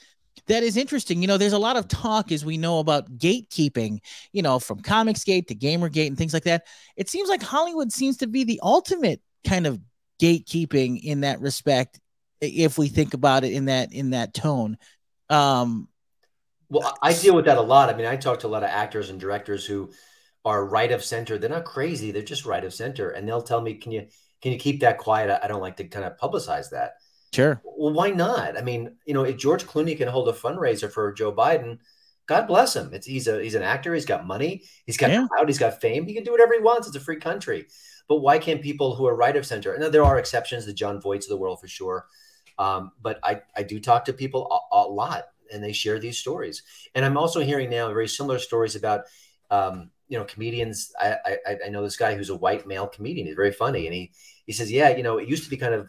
interesting. You know, there's a lot of talk, as we know, about gatekeeping, you know, from Comicsgate to Gamergate and things like that. It seems like Hollywood seems to be the ultimate kind of gatekeeping in that respect, if we think about it in that tone. Well, I deal with that a lot. I mean, I talk to a lot of actors and directors who are right of center. They're not crazy. They're just right of center. And they'll tell me, can you keep that quiet? I don't like to kind of publicize that. Sure. Well, why not? I mean, you know, if George Clooney can hold a fundraiser for Joe Biden, God bless him. He's an actor. He's got money. He's got clout. He's got fame. He can do whatever he wants. It's a free country. But why can't people who are right of center? And there are exceptions, the John Voights of the world for sure. But I do talk to people a lot, and they share these stories. And I'm also hearing now very similar stories about, comedians. I know this guy who's a white male comedian. He's very funny. And he says, yeah, it used to be kind of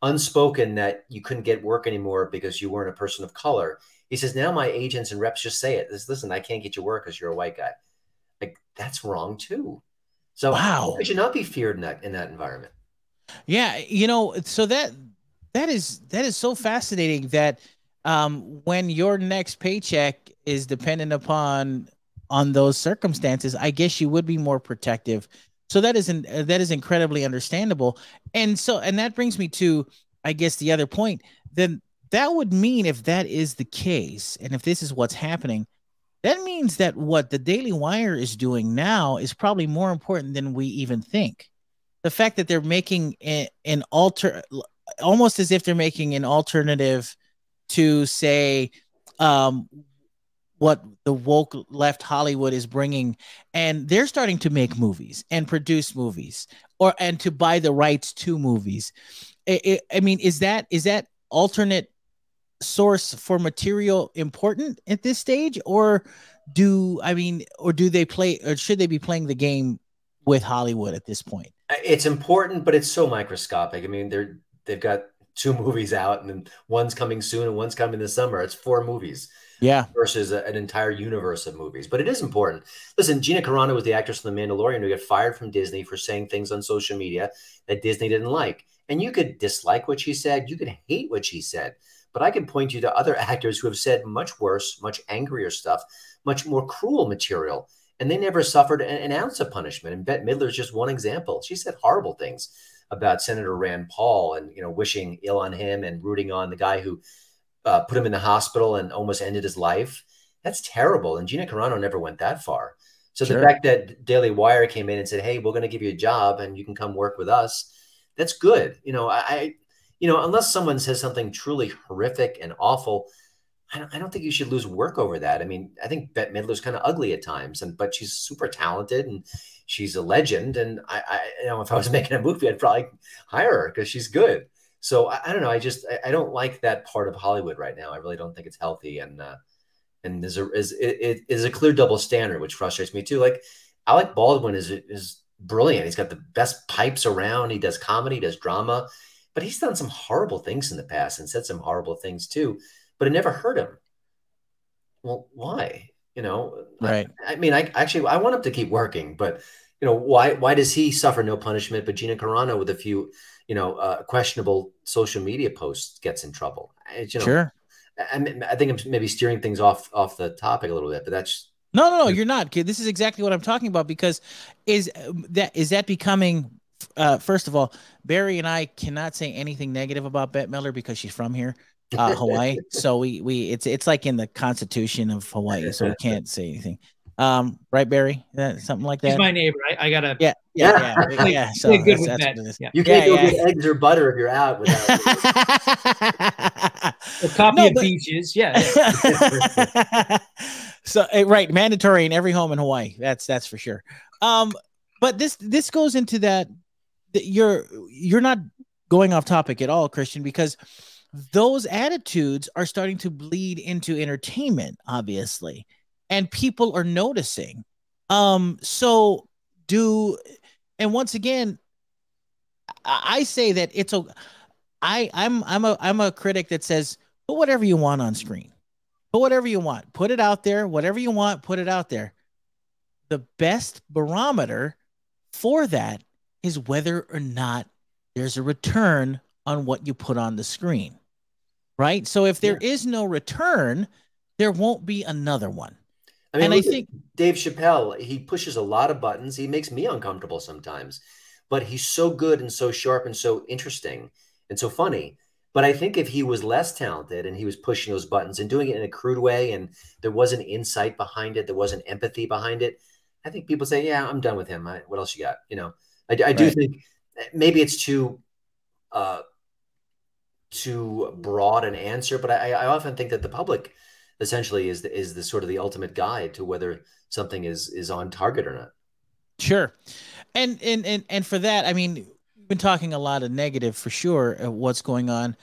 unspoken that you couldn't get work anymore because you weren't a person of color. He says, now my agents and reps just say it. Listen, I can't get you work because you're a white guy. Like, that's wrong too. So wow, it should not be feared in that environment. Yeah, so that is so fascinating that when your next paycheck is dependent upon on those circumstances, I guess you would be more protective. So that is incredibly understandable. And that brings me to, I guess, the other point. Then that would mean, if that is the case, and if this is what's happening, that means that what the Daily Wire is doing now is probably more important than we even think. The fact that they're making almost as if they're making an alternative to, say, what the woke left Hollywood is bringing, and they're starting to make movies and produce movies, and to buy the rights to movies. I mean, is that alternate source for material important at this stage, or should they be playing the game with Hollywood at this point? It's important, but it's so microscopic. I mean, they've got 2 movies out, and then one's coming soon and one's coming this summer. It's 4 movies. Yeah. Versus an entire universe of movies. But it is important. Listen, Gina Carano was the actress from The Mandalorian who got fired from Disney for saying things on social media that Disney didn't like. And you could dislike what she said. You could hate what she said. But I can point you to other actors who have said much worse, much angrier stuff, much more cruel material. And they never suffered an ounce of punishment. And Bette Midler is just one example. She said horrible things about Senator Rand Paul and, wishing ill on him and rooting on the guy who put him in the hospital and almost ended his life. That's terrible. And Gina Carano never went that far. So the fact that Daily Wire came in and said, hey, we're going to give you a job and you can come work with us, that's good. Unless someone says something truly horrific and awful, I don't think you should lose work over that. I mean, I think Bette Midler's kind of ugly at times, but she's super talented and she's a legend. And if I was making a movie, I'd probably hire her because she's good. So I don't know. I don't like that part of Hollywood right now. I really don't think it's healthy. And there's a clear double standard, which frustrates me too. Like, Alec Baldwin is brilliant. He's got the best pipes around. He does comedy, he does drama, but he's done some horrible things in the past and said some horrible things too, but it never hurt him. Well, why? Right. I mean, I want him to keep working, but why does he suffer no punishment, but Gina Carano with a few, questionable social media posts gets in trouble? Sure. I think I'm maybe steering things off the topic a little bit, but that's no, you're not, kid. This is exactly what I'm talking about, because is that becoming, first of all, Barry and I cannot say anything negative about Bette Midler because she's from here, Hawaii. So it's like in the Constitution of Hawaii, so we can't say anything. Right, Barry? Something like that. She's my neighbor. I gotta. Yeah. So good with that. You can't go get eggs or butter if you're out without a copy of Beaches. Yeah. So right, mandatory in every home in Hawaii. That's for sure. But this goes into that you're not going off topic at all, Christian, because those attitudes are starting to bleed into entertainment, obviously, and people are noticing. And once again, I say that I'm a critic that says, put whatever you want on screen, put whatever you want, put it out there, whatever you want, put it out there. The best barometer for that is whether or not there's a return on what you put on the screen, right? So if there is no return, there won't be another one. I mean, I think Dave Chappelle, he pushes a lot of buttons. He makes me uncomfortable sometimes, but he's so good and so sharp and so interesting and so funny. But I think if he was less talented and he was pushing those buttons and doing it in a crude way, and there wasn't insight behind it, there wasn't empathy behind it, I think people say, yeah, I'm done with him. What else you got? I do think maybe it's too broad an answer, but I often think that the public essentially is the sort of the ultimate guide to whether something is on target or not. Sure. And for that, I mean, we've been talking a lot of negative for sure of what's going on.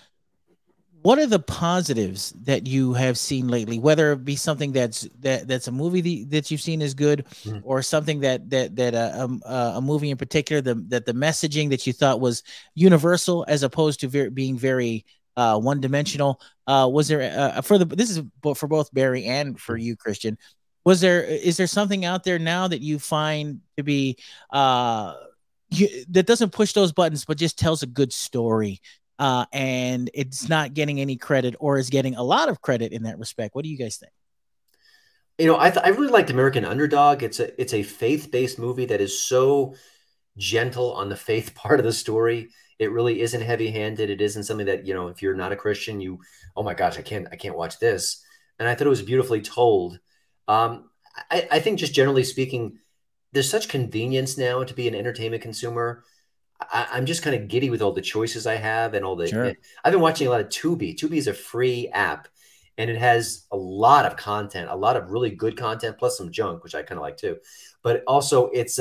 What are the positives that you have seen lately? Whether it be something that's a movie that you've seen is good, or something a movie in particular, that the messaging that you thought was universal as opposed to being very one dimensional. Was there this is for both Barry and for you, Christian? Is there something out there now that you find to be that doesn't push those buttons but just tells a good story? And it's not getting any credit, or is getting a lot of credit in that respect? What do you guys think? I really liked American Underdog. It's a faith-based movie that is so gentle on the faith part of the story. It really isn't heavy-handed. It isn't something that, if you're not a Christian, oh my gosh, I can't watch this. And I thought it was beautifully told. I think just generally speaking, there's such convenience now to be an entertainment consumer. I'm just kind of giddy with all the choices I have and all the. Sure. I've been watching a lot of Tubi. Tubi is a free app, and it has a lot of content, a lot of really good content, plus some junk, which I kind of like too. But also, it's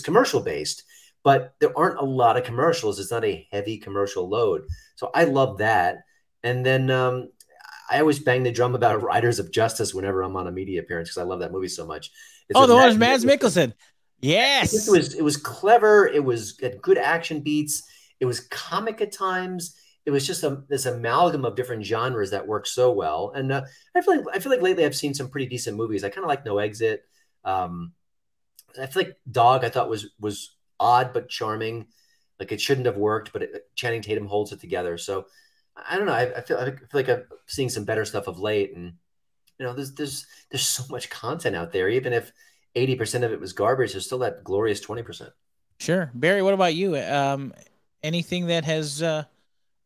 commercial based, but there aren't a lot of commercials. It's not a heavy commercial load, so I love that. And then I always bang the drum about Riders of Justice whenever I'm on a media appearance because I love that movie so much. The one with Mads Mikkelsen. Yes, it was clever. It had good action beats. It was comic at times. It was just this amalgam of different genres that worked so well. And I feel like lately I've seen some pretty decent movies. I kind of like No Exit. I feel like Dog I thought was odd but charming. Like it shouldn't have worked, but Channing Tatum holds it together. So I don't know. I feel like I'm seeing some better stuff of late, and there's so much content out there. Even if 80% of it was garbage, there's still that glorious 20%. Sure. Barry, what about you? Anything that has,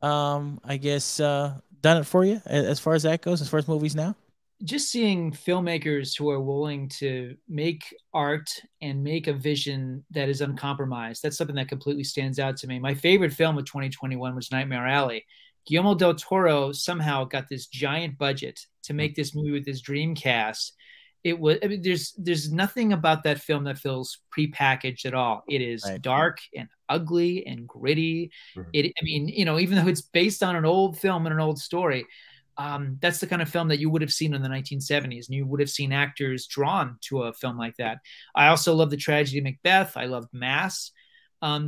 I guess, done it for you as far as that goes, as far as movies now? Just seeing filmmakers who are willing to make art and make a vision that is uncompromised. That's something that completely stands out to me. My favorite film of 2021 was Nightmare Alley. Guillermo del Toro somehow got this giant budget to make this movie with this dream cast. There's nothing about that film that feels prepackaged at all. It is dark and ugly and gritty. Even though it's based on an old film and an old story, that's the kind of film that you would have seen in the 1970s, and you would have seen actors drawn to a film like that. I also love the tragedy of Macbeth. I loved Mass.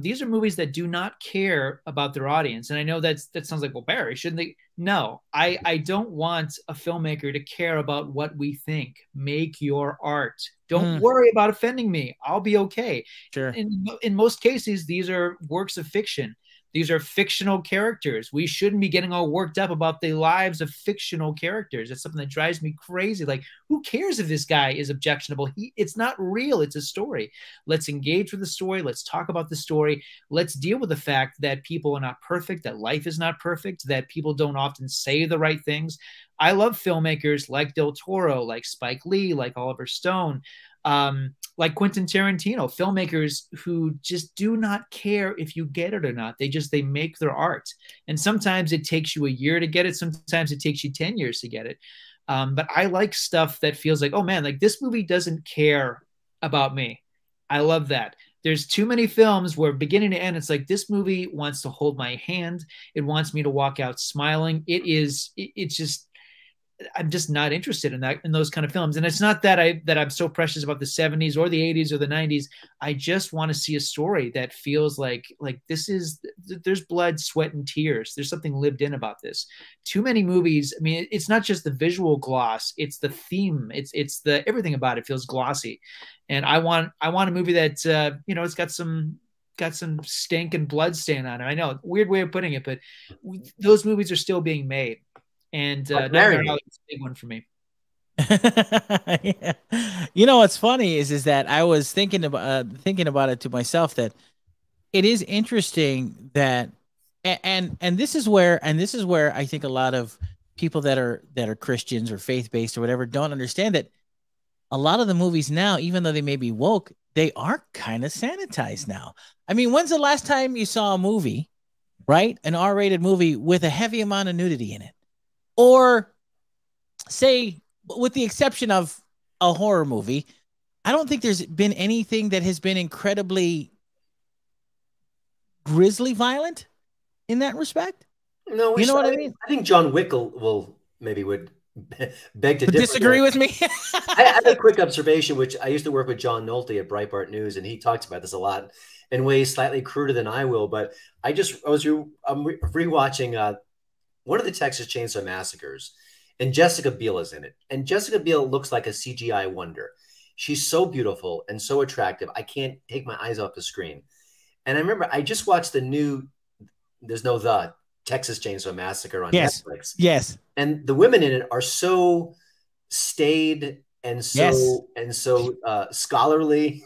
These are movies that do not care about their audience. And I know that sounds like, well, Barry, shouldn't they? No, I don't want a filmmaker to care about what we think. Make your art. Don't worry about offending me. I'll be okay. Sure. In most cases, these are works of fiction. These are fictional characters. We shouldn't be getting all worked up about the lives of fictional characters. It's something that drives me crazy. Like, who cares if this guy is objectionable? It's not real. It's a story. Let's engage with the story. Let's talk about the story. Let's deal with the fact that people are not perfect, that life is not perfect, that people don't often say the right things. I love filmmakers like Del Toro, like Spike Lee, like Oliver Stone, like Quentin Tarantino, filmmakers who just do not care if you get it or not. They make their art. And sometimes it takes you a year to get it. Sometimes it takes you 10 years to get it. But I like stuff that feels like, oh man, like this movie doesn't care about me. I love that. There's too many films where beginning to end, it's like this movie wants to hold my hand. It wants me to walk out smiling. It's just, I'm just not interested in those kind of films. And it's not that I'm so precious about the 70s or the 80s or the 90s. I just want to see a story that feels like there's blood, sweat, and tears. There's something lived in about this. Too many movies. I mean, it's not just the visual gloss. It's the theme. It's the everything about it feels glossy. And I want a movie that it's got some stink and blood stain on it. I know, weird way of putting it, but those movies are still being made. And Nightmare Alley is a big one for me. Yeah. What's funny is that I was thinking about it to myself, that it is interesting that and this is where I think a lot of people that are Christians or faith-based or whatever don't understand that a lot of the movies now, even though they may be woke, they are kind of sanitized now. I mean, when's the last time you saw a movie, right? An R-rated movie with a heavy amount of nudity in it? Or say, with the exception of a horror movie, I don't think there's been anything that has been incredibly grisly violent in that respect. No, you know what I mean? I think John Wick will maybe would beg to disagree with me. I have a quick observation, which I used to work with John Nolte at Breitbart News, and he talks about this a lot in ways slightly cruder than I will. But I'm rewatching one of the Texas Chainsaw Massacres, and Jessica Biel is in it. And Jessica Biel looks like a CGI wonder. She's so beautiful and so attractive. I can't take my eyes off the screen. And I remember I just watched the Texas Chainsaw Massacre on Netflix. Yes. And the women in it are so staid and so scholarly.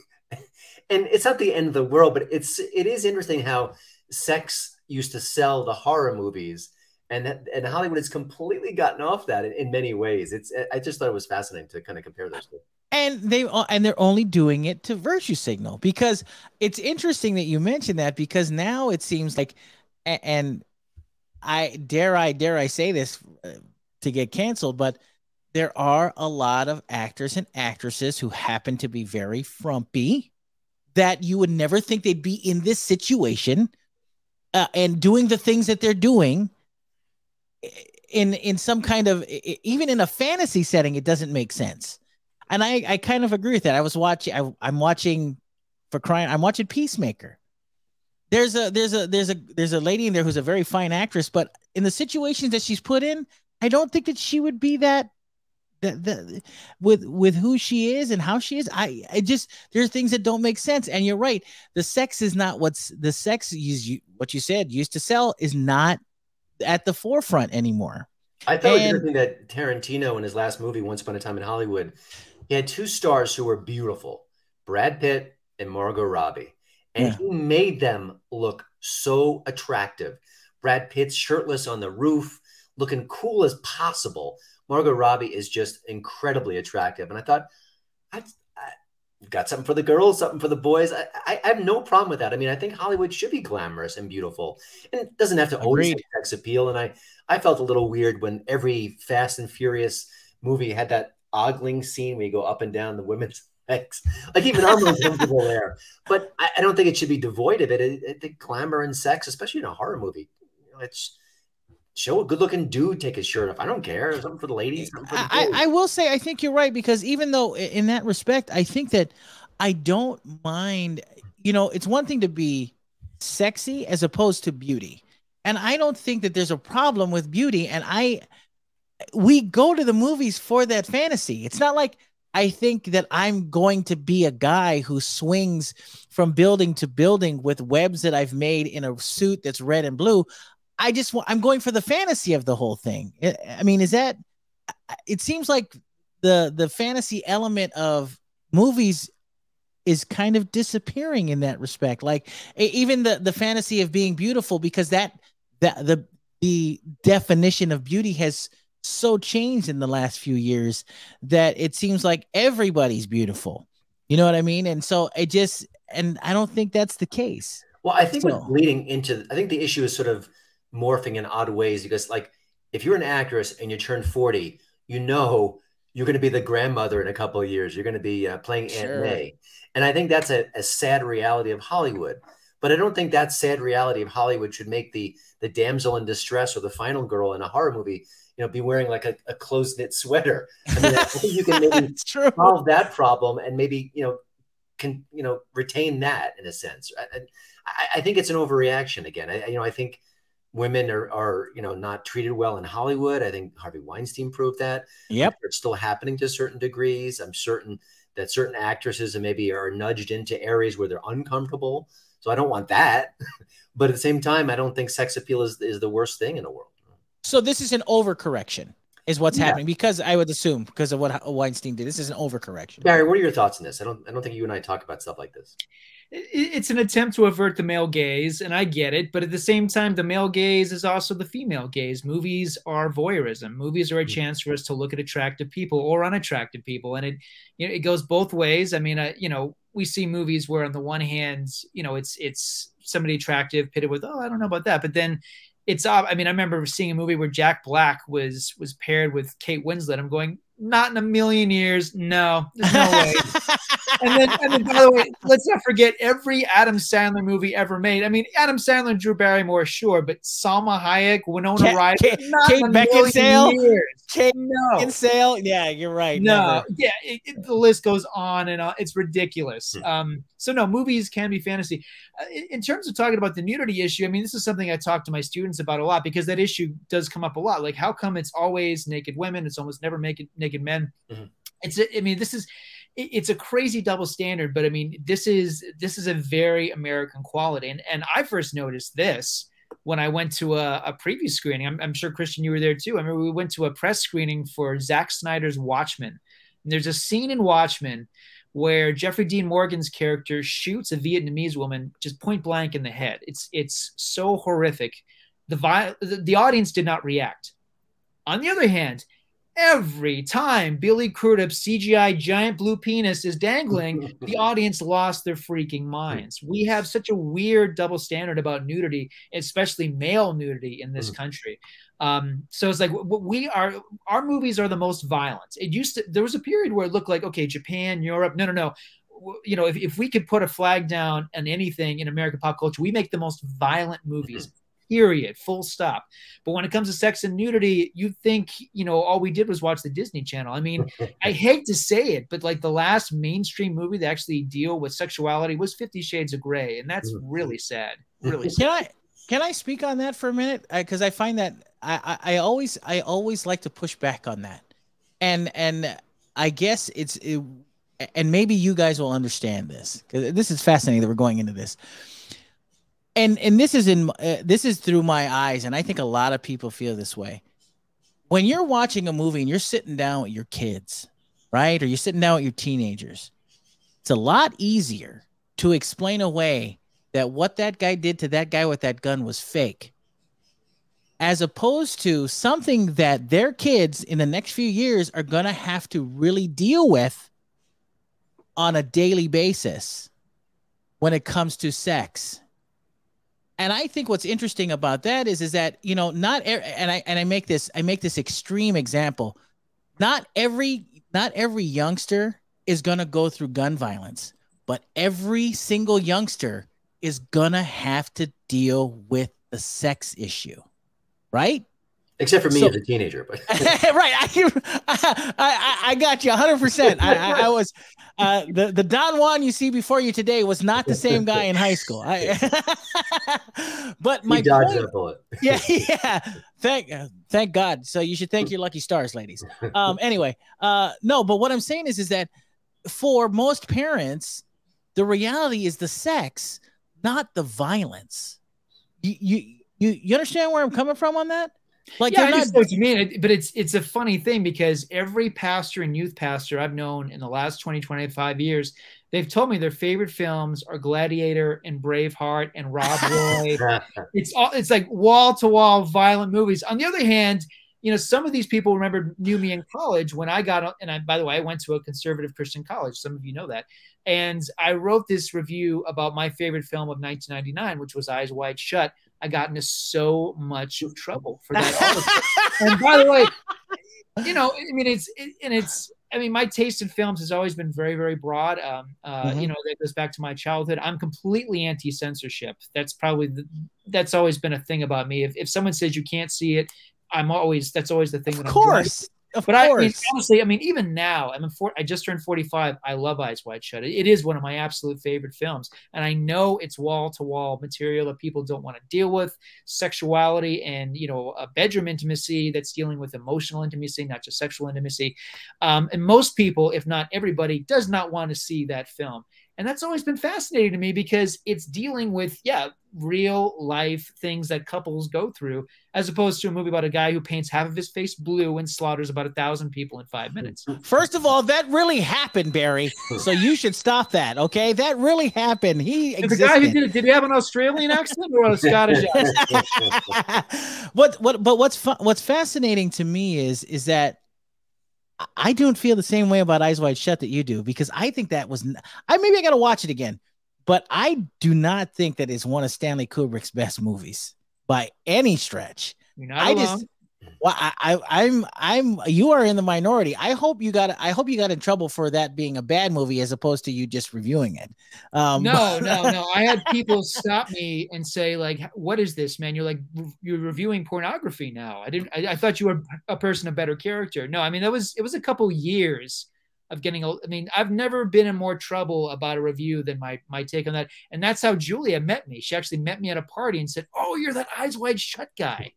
And it's not the end of the world, but it is interesting how sex used to sell the horror movies, and Hollywood has completely gotten off that in many ways. I just thought it was fascinating to kind of compare those two. And they're only doing it to virtue signal, because it's interesting that you mentioned that, because now it seems like, and I dare say this to get canceled, but there are a lot of actors and actresses who happen to be very frumpy that you would never think they'd be in this situation and doing the things that they're doing in some kind of, even in a fantasy setting, it doesn't make sense. And I kind of agree with that. I'm watching Peacemaker. There's a lady in there who's a very fine actress, but in the situations that she's put in, I don't think that she would be that with who she is and how she is. I just, there's things that don't make sense. And you're right. The sex is not what you said used to sell is not at the forefront anymore. I thought it was interesting that Tarantino in his last movie, Once Upon a Time in Hollywood, he had two stars who were beautiful, Brad Pitt and Margot Robbie. And he made them look so attractive. Brad Pitt's shirtless on the roof, looking cool as possible. Margot Robbie is just incredibly attractive. And I thought, I've got something for the girls, something for the boys. I have no problem with that. I mean, I think Hollywood should be glamorous and beautiful. And it doesn't have to always have sex appeal. And I felt a little weird when every Fast and Furious movie had that ogling scene where you go up and down the women's legs. Like, even I'm uncomfortable there. But I don't think it should be devoid of it. I think glamour and sex, especially in a horror movie, it's show a good-looking dude take his shirt off. I don't care. Something for the ladies. For the I will say, I think you're right, because even though in that respect, I think that I don't mind, it's one thing to be sexy as opposed to beauty. And I don't think that there's a problem with beauty. And we go to the movies for that fantasy. It's not like I think that I'm going to be a guy who swings from building to building with webs that I've made in a suit that's red and blue. I'm going for the fantasy of the whole thing. I mean, it seems like the fantasy element of movies is kind of disappearing in that respect. Like, even the fantasy of being beautiful, because the definition of beauty has so changed in the last few years that it seems like everybody's beautiful. You know what I mean? And so and I don't think that's the case. Well, I think what's leading into, I think the issue is sort of morphing in odd ways, because, like, if you're an actress and you turn 40, you're going to be the grandmother in a couple of years. You're going to be playing Aunt May. And I think that's a sad reality of Hollywood. But I don't think that sad reality of Hollywood should make the damsel in distress or the final girl in a horror movie, be wearing like a close-knit sweater. I mean, I think you can maybe solve that problem and maybe, retain that in a sense. I think it's an overreaction again. I think women are not treated well in Hollywood. I think Harvey Weinstein proved that. Yep. It's still happening to certain degrees. I'm certain that certain actresses and maybe are nudged into areas where they're uncomfortable. So I don't want that. But at the same time, I don't think sex appeal is the worst thing in the world. So this is an overcorrection is what's happening, because I would assume because of what Weinstein did. This is an overcorrection. Barry, what are your thoughts on this? I don't think you and I talk about stuff like this. It's an attempt to avert the male gaze, and I get it. But at the same time, the male gaze is also the female gaze. Movies are voyeurism. Movies are a chance for us to look at attractive people or unattractive people, and it goes both ways. I mean, we see movies where on the one hand, it's somebody attractive pitted with, oh, I don't know about that, but then it's I mean, I remember seeing a movie where Jack Black was paired with Kate Winslet. I'm going, not in a million years. No, there's no way. And then, by the way, let's not forget every Adam Sandler movie ever made. I mean, Adam Sandler and Drew Barrymore, sure, but Salma Hayek, Winona Ryder, Kate Beckinsale, Kate Beckinsale. Yeah, you're right. No, yeah, the list goes on and on. It's ridiculous. So no, movies can be fantasy. In terms of talking about the nudity issue, I mean, this is something I talk to my students about a lot, because that issue does come up a lot. Like, how come it's always naked women? It's almost never naked men. I mean, it's a crazy double standard, but I mean, this is a very American quality. And I first noticed this when I went to a preview screening. I'm sure, Christian, you were there too. I remember we went to a press screening for Zack Snyder's Watchmen. And there's a scene in Watchmen where Jeffrey Dean Morgan's character shoots a Vietnamese woman just point blank in the head. It's so horrific. The audience did not react. On the other hand, every time Billy Crudup's CGI giant blue penis is dangling, the audience lost their freaking minds. We have such a weird double standard about nudity, especially male nudity in this country. So it's like our movies are the most violent. There was a period where it looked like, okay, Japan, Europe, no. You know, if we could put a flag down on anything in American pop culture, we make the most violent movies. Period, full stop. But when it comes to sex and nudity, you think, you know, all we did was watch the Disney Channel. I mean, I hate to say it, but like the last mainstream movie that actually deal with sexuality was 50 Shades of Grey, and that's really sad. Really sad. Can I speak on that for a minute? Because I find that I always like to push back on that, and I guess and maybe you guys will understand this, because this is fascinating that we're going into this. And this is through my eyes, and I think a lot of people feel this way. When you're watching a movie and you're sitting down with your kids, right? Or you're sitting down with your teenagers, it's a lot easier to explain away that what that guy did to that guy with that gun was fake, as opposed to something that their kids in the next few years are going to have to really deal with on a daily basis when it comes to sex. And I think what's interesting about that is that, you know, I make this extreme example. Not every youngster is going to go through gun violence, but every single youngster is going to have to deal with the sex issue, right? Except for me as a teenager, but right. I got you 100%. I was the Don Juan you see before you today was not the same guy in high school. But my dodged that bullet. Yeah. Thank God. So you should thank your lucky stars, ladies. Anyway, no, but what I'm saying is that for most parents, the reality is the sex, not the violence. You understand where I'm coming from on that? Like, yeah, I just know what you mean. But it's a funny thing, because every pastor and youth pastor I've known in the last 25 years, they've told me their favorite films are Gladiator and Braveheart and Rob Roy. It's like wall-to-wall violent movies. On the other hand, you know, some of these people knew me in college when I got, and by the way, I went to a conservative Christian college. Some of you know that. And I wrote this review about my favorite film of 1999, which was Eyes Wide Shut. I got into so much trouble for that. And by the way, you know, I mean, my taste in films has always been very, very broad. You know, that goes back to my childhood. I'm completely anti-censorship. That's that's always been a thing about me. If someone says you can't see it, that's always the thing. Of course. But I mean, honestly, I mean, even now, I just turned 45. I love Eyes Wide Shut. It is one of my absolute favorite films. And I know it's wall-to-wall material that people don't want to deal with, sexuality and, you know, a bedroom intimacy that's dealing with emotional intimacy, not just sexual intimacy. And most people, if not everybody, does not want to see that film. And that's always been fascinating to me, because it's dealing with, real life things that couples go through, as opposed to a movie about a guy who paints half of his face blue and slaughters about 1,000 people in 5 minutes. First of all, that really happened, Barry. So you should stop that. Okay. That really happened. He existed. The guy who did he have an Australian accent or a Scottish accent? But what's fascinating to me is that I don't feel the same way about Eyes Wide Shut that you do, because I think that was, maybe I got to watch it again, but I do not think that is one of Stanley Kubrick's best movies. by any stretch. You're not alone. Just, well, I'm you are in the minority. I hope you got in trouble for that being a bad movie as opposed to you just reviewing it. No. I had people stop me and say, like, what is this, man? You're reviewing pornography now. I thought you were a person of better character. No, I mean, it was a couple years of getting, I mean, I've never been in more trouble about a review than my take on that. And that's how Julia met me. She actually met me at a party and said, "Oh, you're that Eyes Wide Shut guy."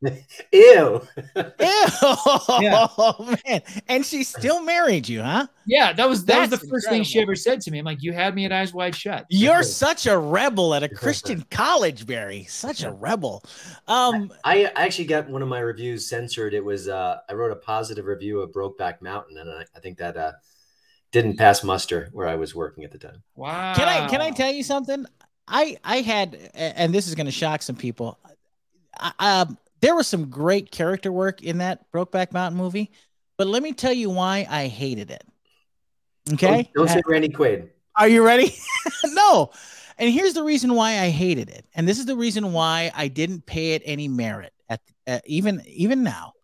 Ew. Yeah. Oh, man. And she still married you, huh? Yeah, that was the first thing she ever said to me. I'm like, "You had me at Eyes Wide Shut." You're such a rebel at a Christian college, Barry. Such a rebel. I actually got one of my reviews censored. It was I wrote a positive review of Brokeback Mountain, and I think that didn't pass muster where I was working at the time. Wow. Can I tell you something? I had, and this is going to shock some people. There was some great character work in that Brokeback Mountain movie, but let me tell you why I hated it. Okay. Don't say Randy Quaid. Are you ready? No. And here's the reason why I hated it. And this is the reason why I didn't pay it any merit even now.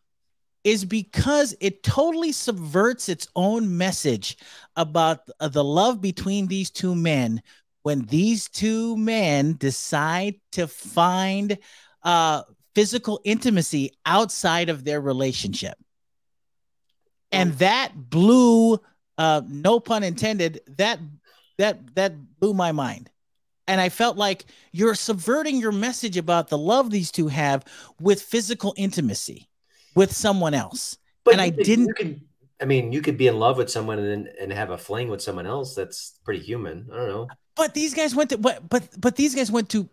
Is because it totally subverts its own message about the love between these two men when these two men decide to find physical intimacy outside of their relationship. And that blew, no pun intended, that blew my mind. And I felt like you're subverting your message about the love these two have with physical intimacy with someone else. But and you could be in love with someone and have a fling with someone else. That's pretty human. I don't know. But these guys went to but these guys went to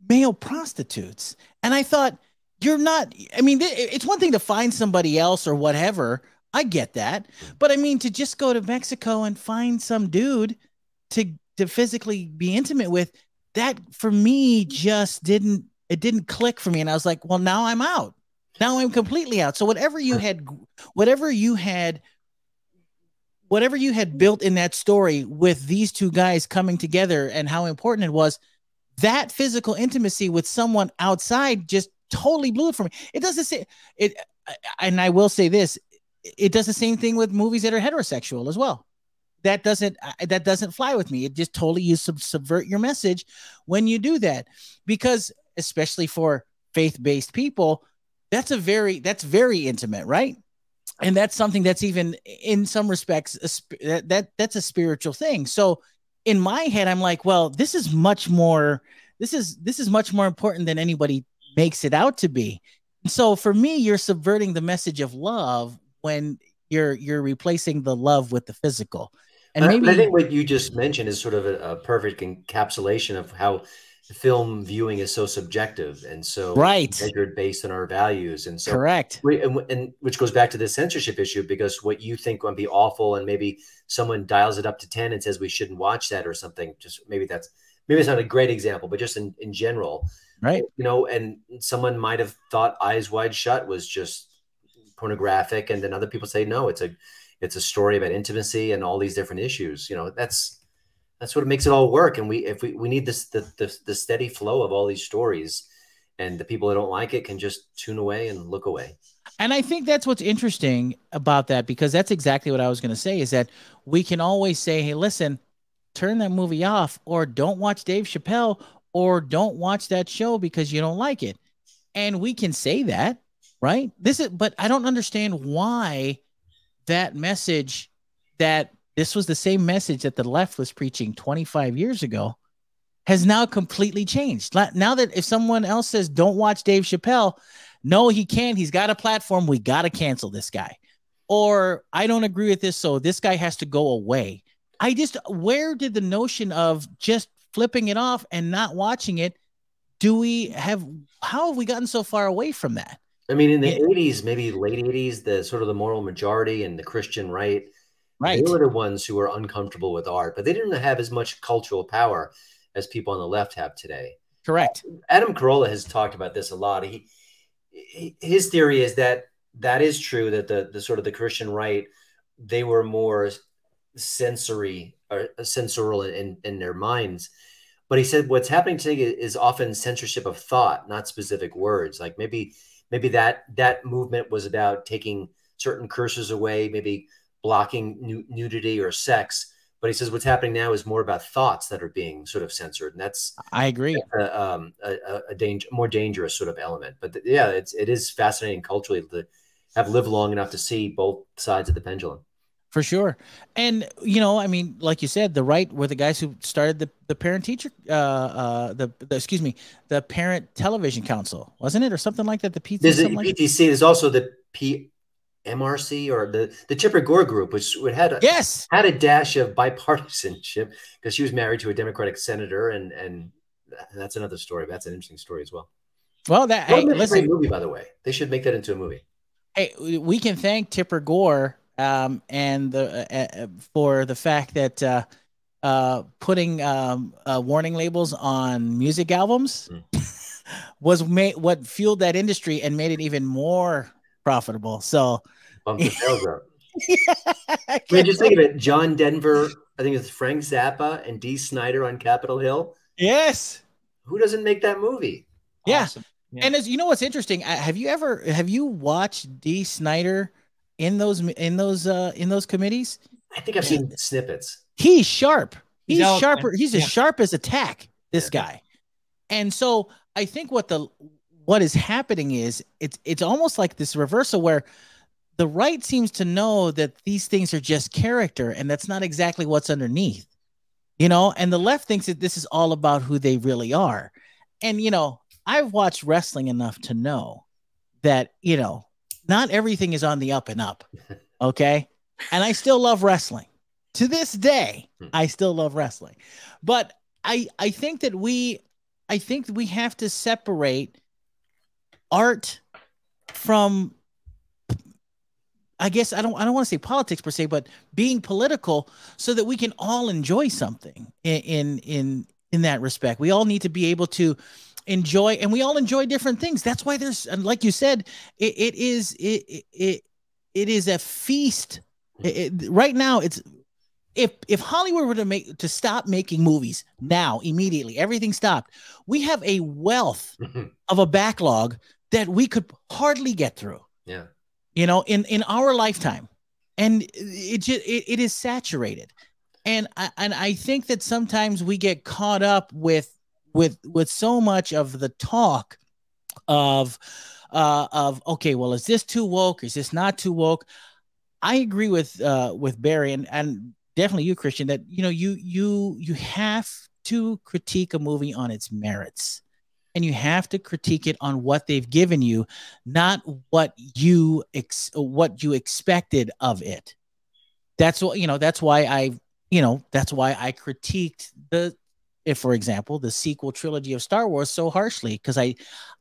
male prostitutes. And I thought, you're not, I mean, it's one thing to find somebody else or whatever. I get that. But I mean, to just go to Mexico and find some dude to physically be intimate with, that for me just didn't click for me. And I was like, well, now I'm out. Now I'm completely out. So whatever you had built in that story with these two guys coming together and how important it was, that physical intimacy with someone outside just totally blew it for me. It doesn't say it. And I will say this, it does the same thing with movies that are heterosexual as well. That doesn't fly with me. It just totally subvert your message when you do that, because especially for faith-based people, that's very intimate, right? And that's something that's even in some respects that's a spiritual thing. So in my head, I'm like, well, this is much more important than anybody makes it out to be. So for me, you're subverting the message of love when you're replacing the love with the physical. And maybe I think what you just mentioned is sort of a perfect encapsulation of how film viewing is so subjective and so measured based on our values. And so correct. And which goes back to the censorship issue, because what you think would be awful and maybe someone dials it up to 10 and says we shouldn't watch that or something. Just maybe it's not a great example, but just in general, right? You know, and someone might have thought Eyes Wide Shut was just pornographic, and then other people say no, it's a story about intimacy and all these different issues. You know, that's what makes it all work. And we need the steady flow of all these stories, and the people that don't like it can just tune away and look away. And I think that's what's interesting about that, because that's exactly what I was going to say, is that we can always say, hey, listen, turn that movie off, or don't watch Dave Chappelle, or don't watch that show because you don't like it. And we can say that, right? But I don't understand why that message, that this was the same message that the left was preaching 25 years ago, has now completely changed. Now that if someone else says, don't watch Dave Chappelle, no, he can't. He's got a platform. We got to cancel this guy. Or I don't agree with this, so this guy has to go away. Where did the notion of just flipping it off and not watching it, how have we gotten so far away from that? I mean, in the 80s, maybe late 80s, the sort of the moral majority and the Christian right, they were the ones who were uncomfortable with art, but they didn't have as much cultural power as people on the left have today. Correct. Adam Carolla has talked about this a lot. His theory is that is true, that the sort of the Christian right, they were more sensorial in their minds. But he said what's happening today is often censorship of thought, not specific words. Like maybe that movement was about taking certain cursors away, maybe blocking nudity or sex. But he says what's happening now is more about thoughts that are being sort of censored, and that's I agree. A more dangerous sort of element. But yeah, it is fascinating culturally to have lived long enough to see both sides of the pendulum. For sure. And, you know, I mean, like you said, the right were the guys who started the parent teacher, excuse me, the Parent Television Council, wasn't it? Or something like that. The PTC. There's the PTC. There's also the MRC or the Tipper Gore group, which had a dash of bipartisanship because she was married to a Democratic senator, and that's another story. That's an interesting story as well. Well, that listen, a great movie, by the way. They should make that into a movie. Hey, we can thank Tipper Gore and for the fact that putting warning labels on music albums was what fueled that industry and made it even more profitable. So bump the sales up. I mean, just think of it. John Denver, I think it's Frank Zappa and Dee Snider on Capitol Hill. Yes. Who doesn't make that movie? Yeah. Awesome. Yeah. And as you know, what's interesting, have you watched Dee Snider in those committees? I think I've seen snippets. He's sharp. He's sharper. He's as sharp as a tack, this guy. And so I think what is happening is it's almost like this reversal where the right seems to know that these things are just character and that's not exactly what's underneath, you know, and the left thinks that this is all about who they really are. And, you know, I've watched wrestling enough to know that, you know, not everything is on the up and up. Okay. And I still love wrestling to this day. I still love wrestling, but I think that we have to separate art from, I guess I don't want to say politics per se, but being political so that we can all enjoy something in that respect. We all need to be able to enjoy, and we all enjoy different things. That's why there's, like you said, it is a feast. Right now, it's if Hollywood were to stop making movies now, immediately, everything stopped, we have a wealth of a backlog that we could hardly get through. Yeah. You know, in our lifetime, and it is saturated, and I think that sometimes we get caught up with so much of the talk of okay, well, is this too woke? Is this not too woke? I agree with Barry and definitely you, Christian, that you know you have to critique a movie on its merits. And you have to critique it on what they've given you, not what you expected of it. That's what, you know, that's why I critiqued for example, the sequel trilogy of Star Wars so harshly, because I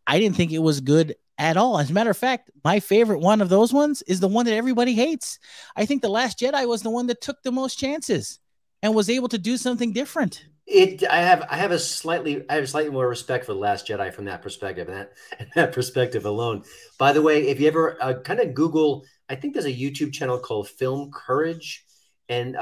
didn't think it was good at all. As a matter of fact, my favorite one of those ones is the one that everybody hates. I think The Last Jedi was the one that took the most chances and was able to do something different. I have slightly more respect for The Last Jedi from that perspective, and that perspective alone. By the way, if you ever kind of Google, I think there's a YouTube channel called Film Courage, and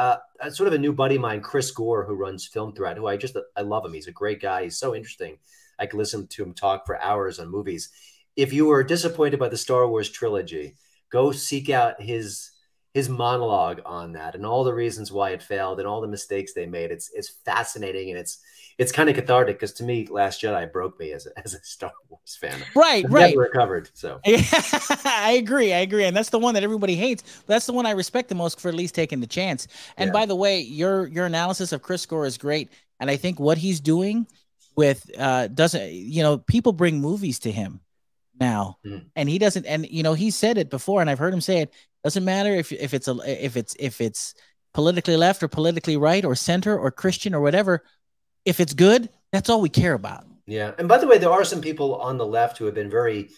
sort of a new buddy of mine, Chris Gore, who runs Film Thread, who I love him. He's a great guy. He's so interesting. I can listen to him talk for hours on movies. If you were disappointed by the Star Wars trilogy, go seek out his monologue on that and all the reasons why it failed and all the mistakes they made. It's fascinating, and it's kind of cathartic, because to me, Last Jedi broke me as a Star Wars fan. Right. Never recovered. So I agree, and that's the one that everybody hates. But that's the one I respect the most for at least taking the chance. And by the way, your analysis of Chris Gore is great, and I think what he's doing with doesn't, you know, people bring movies to him now, and he doesn't, and you know, he said it before, and I've heard him say it. Doesn't matter if it's politically left or politically right or center or Christian or whatever. If it's good, that's all we care about. Yeah. And by the way, there are some people on the left who have been very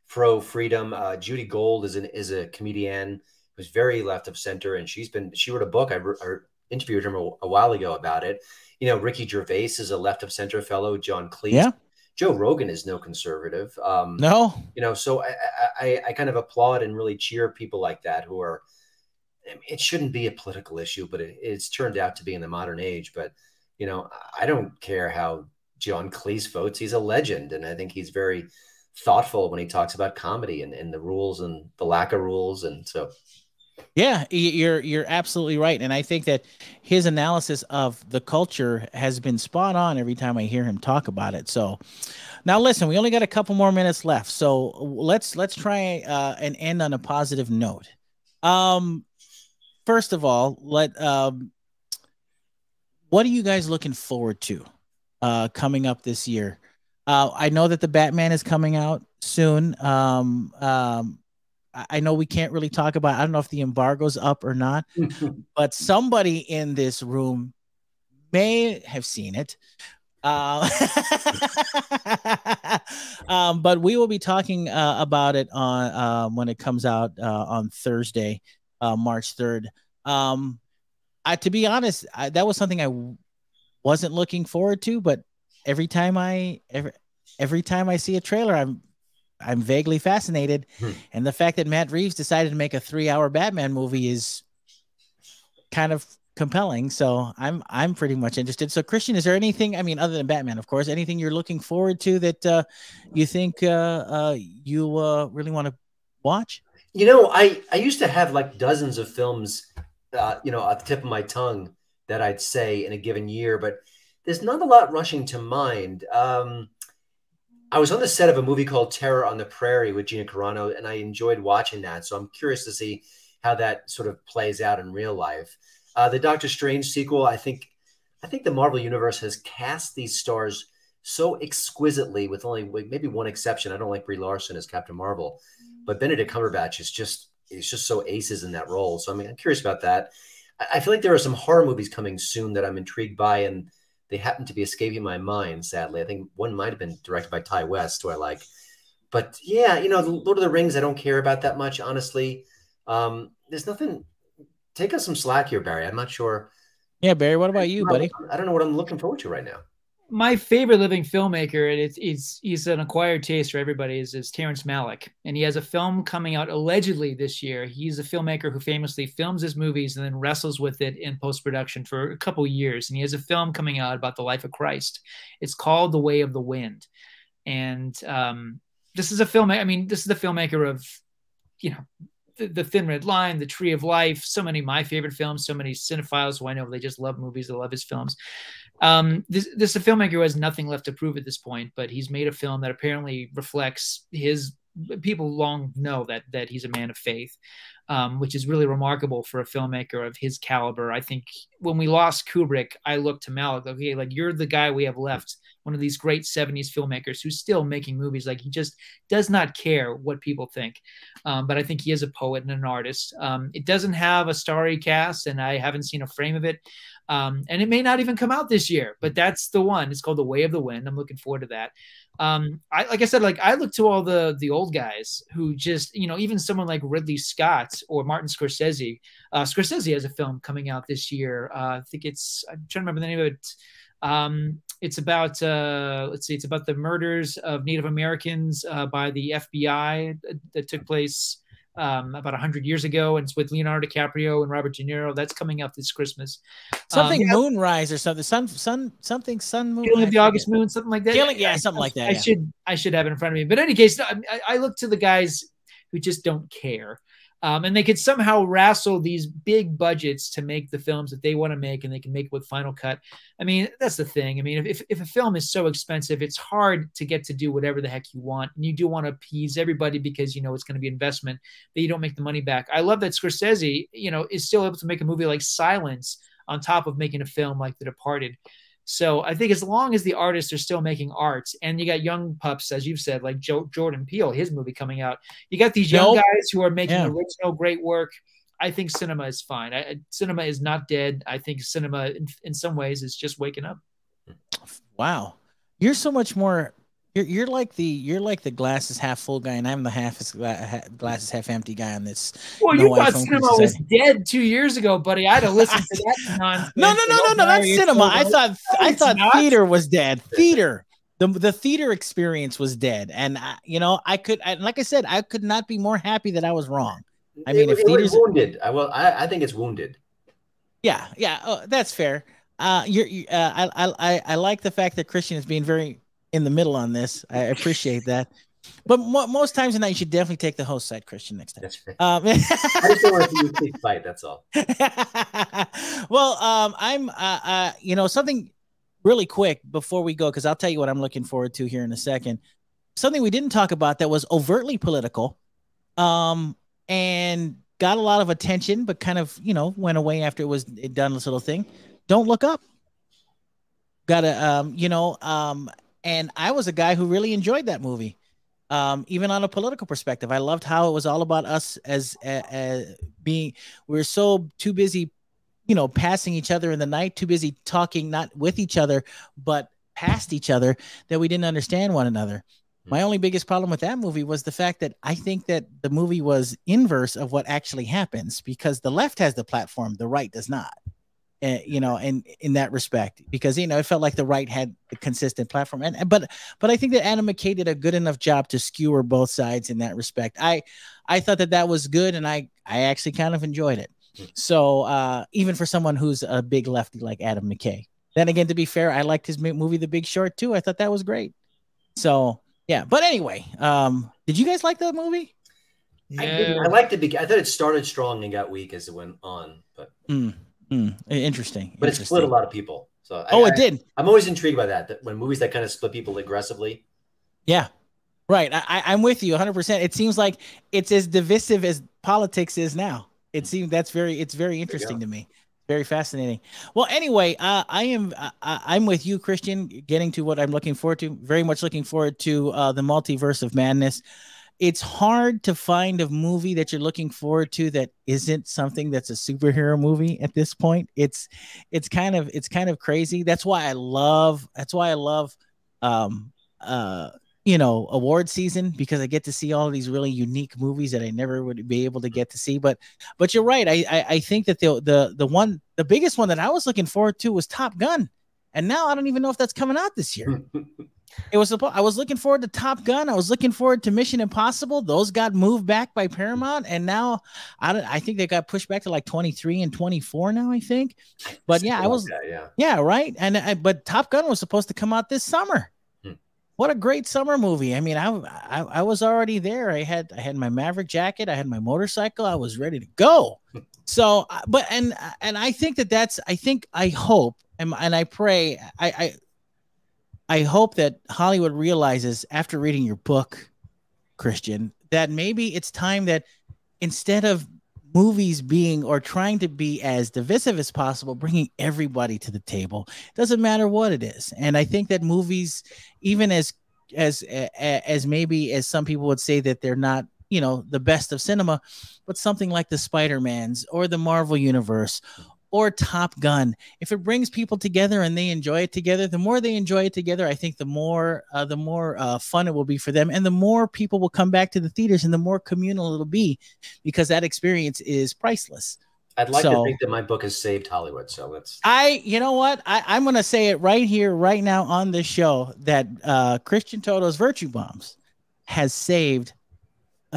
pro freedom. Judy Gold is a comedian who's very left of center, and she wrote a book. I interviewed her a while ago about it. You know, Ricky Gervais is a left of center fellow. John Cleese. Yeah. Joe Rogan is no conservative. No, you know, so I kind of applaud and really cheer people like that who are, it shouldn't be a political issue, but it's turned out to be in the modern age. But you know, I don't care how John Cleese votes. He's a legend. And I think he's very thoughtful when he talks about comedy and the rules and the lack of rules. And so, yeah, you're absolutely right. And I think that his analysis of the culture has been spot on every time I hear him talk about it. So now listen, we only got a couple more minutes left. So let's try and end on a positive note. First of all, what are you guys looking forward to coming up this year? I know that the Batman is coming out soon. I know we can't really talk about, I don't know if the embargo's up or not, but somebody in this room may have seen it. But we will be talking about it on when it comes out on Thursday, March 3rd. To be honest, that was something I wasn't looking forward to, but every time I see a trailer, I'm vaguely fascinated. And the fact that Matt Reeves decided to make a 3-hour Batman movie is kind of compelling. So I'm pretty much interested. So Christian, is there anything, I mean, other than Batman, of course, anything you're looking forward to that you think you really want to watch? You know, I used to have like dozens of films, you know, at the tip of my tongue that I'd say in a given year, but there's not a lot rushing to mind. I was on the set of a movie called Terror on the Prairie with Gina Carano, and I enjoyed watching that. So I'm curious to see how that sort of plays out in real life. The Doctor Strange sequel, I think the Marvel Universe has cast these stars so exquisitely, with only maybe one exception. I don't like Brie Larson as Captain Marvel, but Benedict Cumberbatch is just so aces in that role. So I mean, I'm curious about that. I feel like there are some horror movies coming soon that I'm intrigued by, and they happen to be escaping my mind, sadly. I think one might have been directed by Ty West, who I like. But yeah, you know, Lord of the Rings, I don't care about that much, honestly. There's nothing. Take us some slack here, Barry. I'm not sure. Yeah, Barry, what about you, buddy? I don't know what I'm looking forward to right now. My favorite living filmmaker, and he's an acquired taste for everybody, is Terrence Malick. And he has a film coming out allegedly this year. He's a filmmaker who famously films his movies and then wrestles with it in post-production for a couple of years. And he has a film coming out about the life of Christ. It's called The Way of the Wind. And this is a film, I mean, this is the filmmaker of, you know, the Thin Red Line, The Tree of Life, so many of my favorite films, so many cinephiles who I know, they just love movies, they love his films. This is a filmmaker who has nothing left to prove at this point, but he's made a film that apparently reflects his, people long know that he's a man of faith, which is really remarkable for a filmmaker of his caliber. I think when we lost Kubrick, I looked to Malick, okay, like, you're the guy we have left, one of these great 70s filmmakers who's still making movies. Like, he just does not care what people think. But I think he is a poet and an artist. It doesn't have a starry cast, and I haven't seen a frame of it. And it may not even come out this year, but that's the one. It's called The Way of the Wind. I'm looking forward to that. Like I said, like, I look to all the old guys who just, you know, even someone like Ridley Scott or Martin Scorsese. Scorsese has a film coming out this year. I think I'm trying to remember the name of it. It's about, let's see, it's about the murders of Native Americans by the FBI that took place about 100 years ago, and it's with Leonardo DiCaprio and Robert De Niro. That's coming out this Christmas. Something Moonrise or something. Something Sun Moon. Killing of the August Moon, something like that. Yeah, something like that. I should have it in front of me. But in any case, I look to the guys who just don't care. And they could somehow wrestle these big budgets to make the films that they want to make, and they can make it with Final Cut. I mean, that's the thing. I mean, if a film is so expensive, it's hard to get to do whatever the heck you want. And you do want to appease everybody because, you know, it's going to be investment, but you don't make the money back. I love that Scorsese, you know, is still able to make a movie like Silence on top of making a film like The Departed. So I think as long as the artists are still making art, and you got young pups, as you've said, like Jordan Peele, his movie coming out, you got these young guys who are making original great work. I think cinema is fine. Cinema is not dead. I think cinema in some ways is just waking up. Wow. You're so much more, you're like the glass is half full guy, and I'm the glass is half empty guy on this. Well, you thought cinema was dead 2 years ago, buddy. I had to listen to that nonsense. No, that's cinema. I thought theater was dead. Theater. The theater experience was dead. And like I said, I could not be more happy that I was wrong. I mean, if theater's wounded, I think it's wounded. Yeah. That's fair. I like the fact that Christian is being very in the middle on this. I appreciate that. But most times tonight, you should definitely take the host side, Christian, next time. That's right. I just don't want to see you keep fight. That's all. Well, I'm, something really quick before we go, because I'll tell you what I'm looking forward to here in a second. Something we didn't talk about that was overtly political, and got a lot of attention, but kind of, went away after it was done. This little thing, Don't Look Up. And I was a guy who really enjoyed that movie. Even on a political perspective, I loved how it was all about us as being, we're so too busy, passing each other in the night, too busy talking, not with each other, but past each other, that we didn't understand one another. My only biggest problem with that movie was the fact that I think that the movie was inverse of what actually happens, because the left has the platform, the right does not. And in that respect, because it felt like the right had a consistent platform, but I think that Adam McKay did a good enough job to skewer both sides in that respect. I thought that was good, and I actually kind of enjoyed it. So even for someone who's a big lefty like Adam McKay, then again, to be fair, I liked his movie The Big Short too. I thought that was great. So yeah, but anyway, did you guys like that movie? Yeah. I liked it. I thought it started strong and got weak as it went on, but. Interesting. But it split a lot of people. So it did. I'm always intrigued by that when movies that kind of split people aggressively. Yeah, right. I'm with you 100%. It seems like it's as divisive as politics is now. It's very interesting to me. Very fascinating. Well, anyway, I'm with you, Christian, getting to what I'm looking forward to. Very much looking forward to the Multiverse of Madness. It's hard to find a movie that you're looking forward to that isn't something that's a superhero movie at this point. It's kind of crazy. That's why I love award season, because I get to see all of these really unique movies that I never would be able to get to see. But you're right. I think that the biggest one that I was looking forward to was Top Gun, and now I don't even know if that's coming out this year. I was looking forward to Top Gun. I was looking forward to Mission Impossible. Those got moved back by Paramount, and now I think they got pushed back to like 23 and 24 now, I think. But yeah, right. And but Top Gun was supposed to come out this summer. What a great summer movie. I mean, I was already there. I had my Maverick jacket. I had my motorcycle. I was ready to go. So, but I think I hope and I pray I hope that Hollywood realizes, after reading your book, Christian, that maybe it's time that instead of movies being or trying to be as divisive as possible, bringing everybody to the table. Doesn't matter what it is. And I think that movies, even as maybe as some people would say that they're not, the best of cinema, but something like the Spider-Mans or the Marvel Universe or Top Gun, if it brings people together and they enjoy it together, the more they enjoy it together, I think the more fun it will be for them, and the more people will come back to the theaters, and the more communal it'll be, because that experience is priceless. I'd like to think that my book has saved Hollywood. So let's. You know what? I'm going to say it right here, right now on this show, that Christian Toto's Virtue Bombs has saved,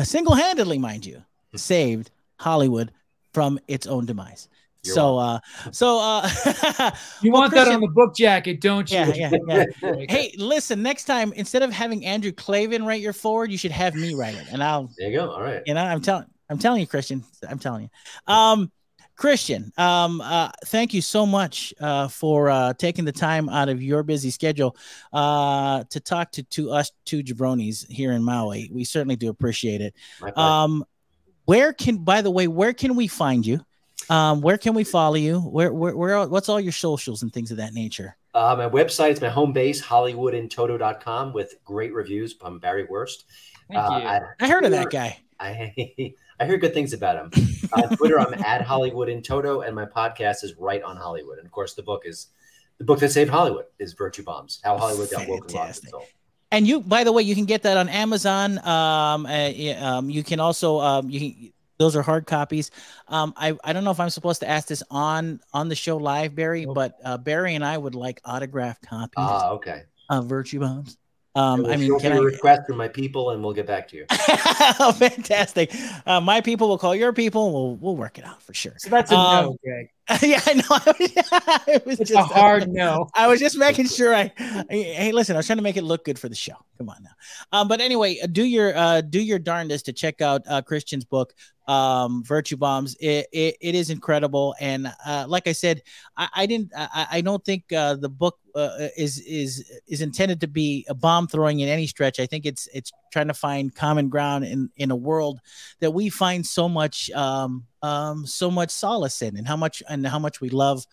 single-handedly, mind you, saved Hollywood from its own demise. You want that on the book jacket, don't you? Yeah. Hey, listen, next time, instead of having Andrew Clavin write your forward, you should have me write it, and I'll. There you go. All right. I'm telling you, Christian. I'm telling you. Christian, thank you so much for taking the time out of your busy schedule to talk to us two jabronis here in Maui. We certainly do appreciate it. Where can we find you? Where can we follow you? What's all your socials and things of that nature? My website is my home base, hollywoodandtoto.com, with great reviews from Barry Wurst. Thank you. I heard of that guy. I hear good things about him. On Twitter, I'm at Hollywood and Toto, and my podcast is Right on Hollywood. And of course, the book that saved Hollywood is Virtue Bombs: How Hollywood Got Woke and Lost Itself. And you, by the way, you can get that on Amazon. You can also those are hard copies. I don't know if I'm supposed to ask this on the show live, Barry, but Barry and I would like autographed copies. Okay. Of Virtue Bombs. Can I request from my people, and we'll get back to you. Oh, fantastic! My people will call your people, and we'll work it out for sure. So that's a no, Greg. Yeah, I know. It was it's just a hard no. I was just making sure hey, listen, I was trying to make it look good for the show. Come on now. But anyway, do your darndest to check out Christian's book, Virtue Bombs. It is incredible. And like I said, I don't think the book is intended to be a bomb throwing in any stretch. I think it's trying to find common ground in a world that we find so much solace in, and how much we love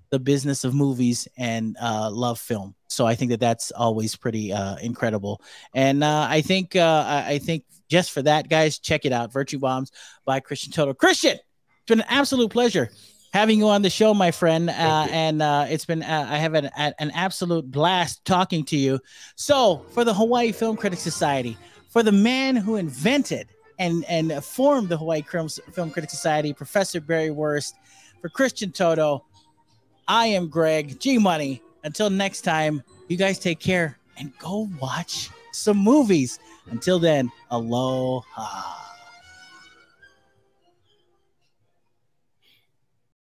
the business of movies and love film. So I think that's always pretty incredible. And I think just for that, guys, check it out. Virtue Bombs by Christian Toto. Christian, it's been an absolute pleasure having you on the show, my friend. And it's been I have an absolute blast talking to you. So for the Hawaii Film Critics Society, for the man who invented and formed the Hawaii Film Critics Society, Professor Barry Wurst, for Christian Toto, I am Greg G Money. Until next time, you guys take care and go watch some movies. Until then, aloha.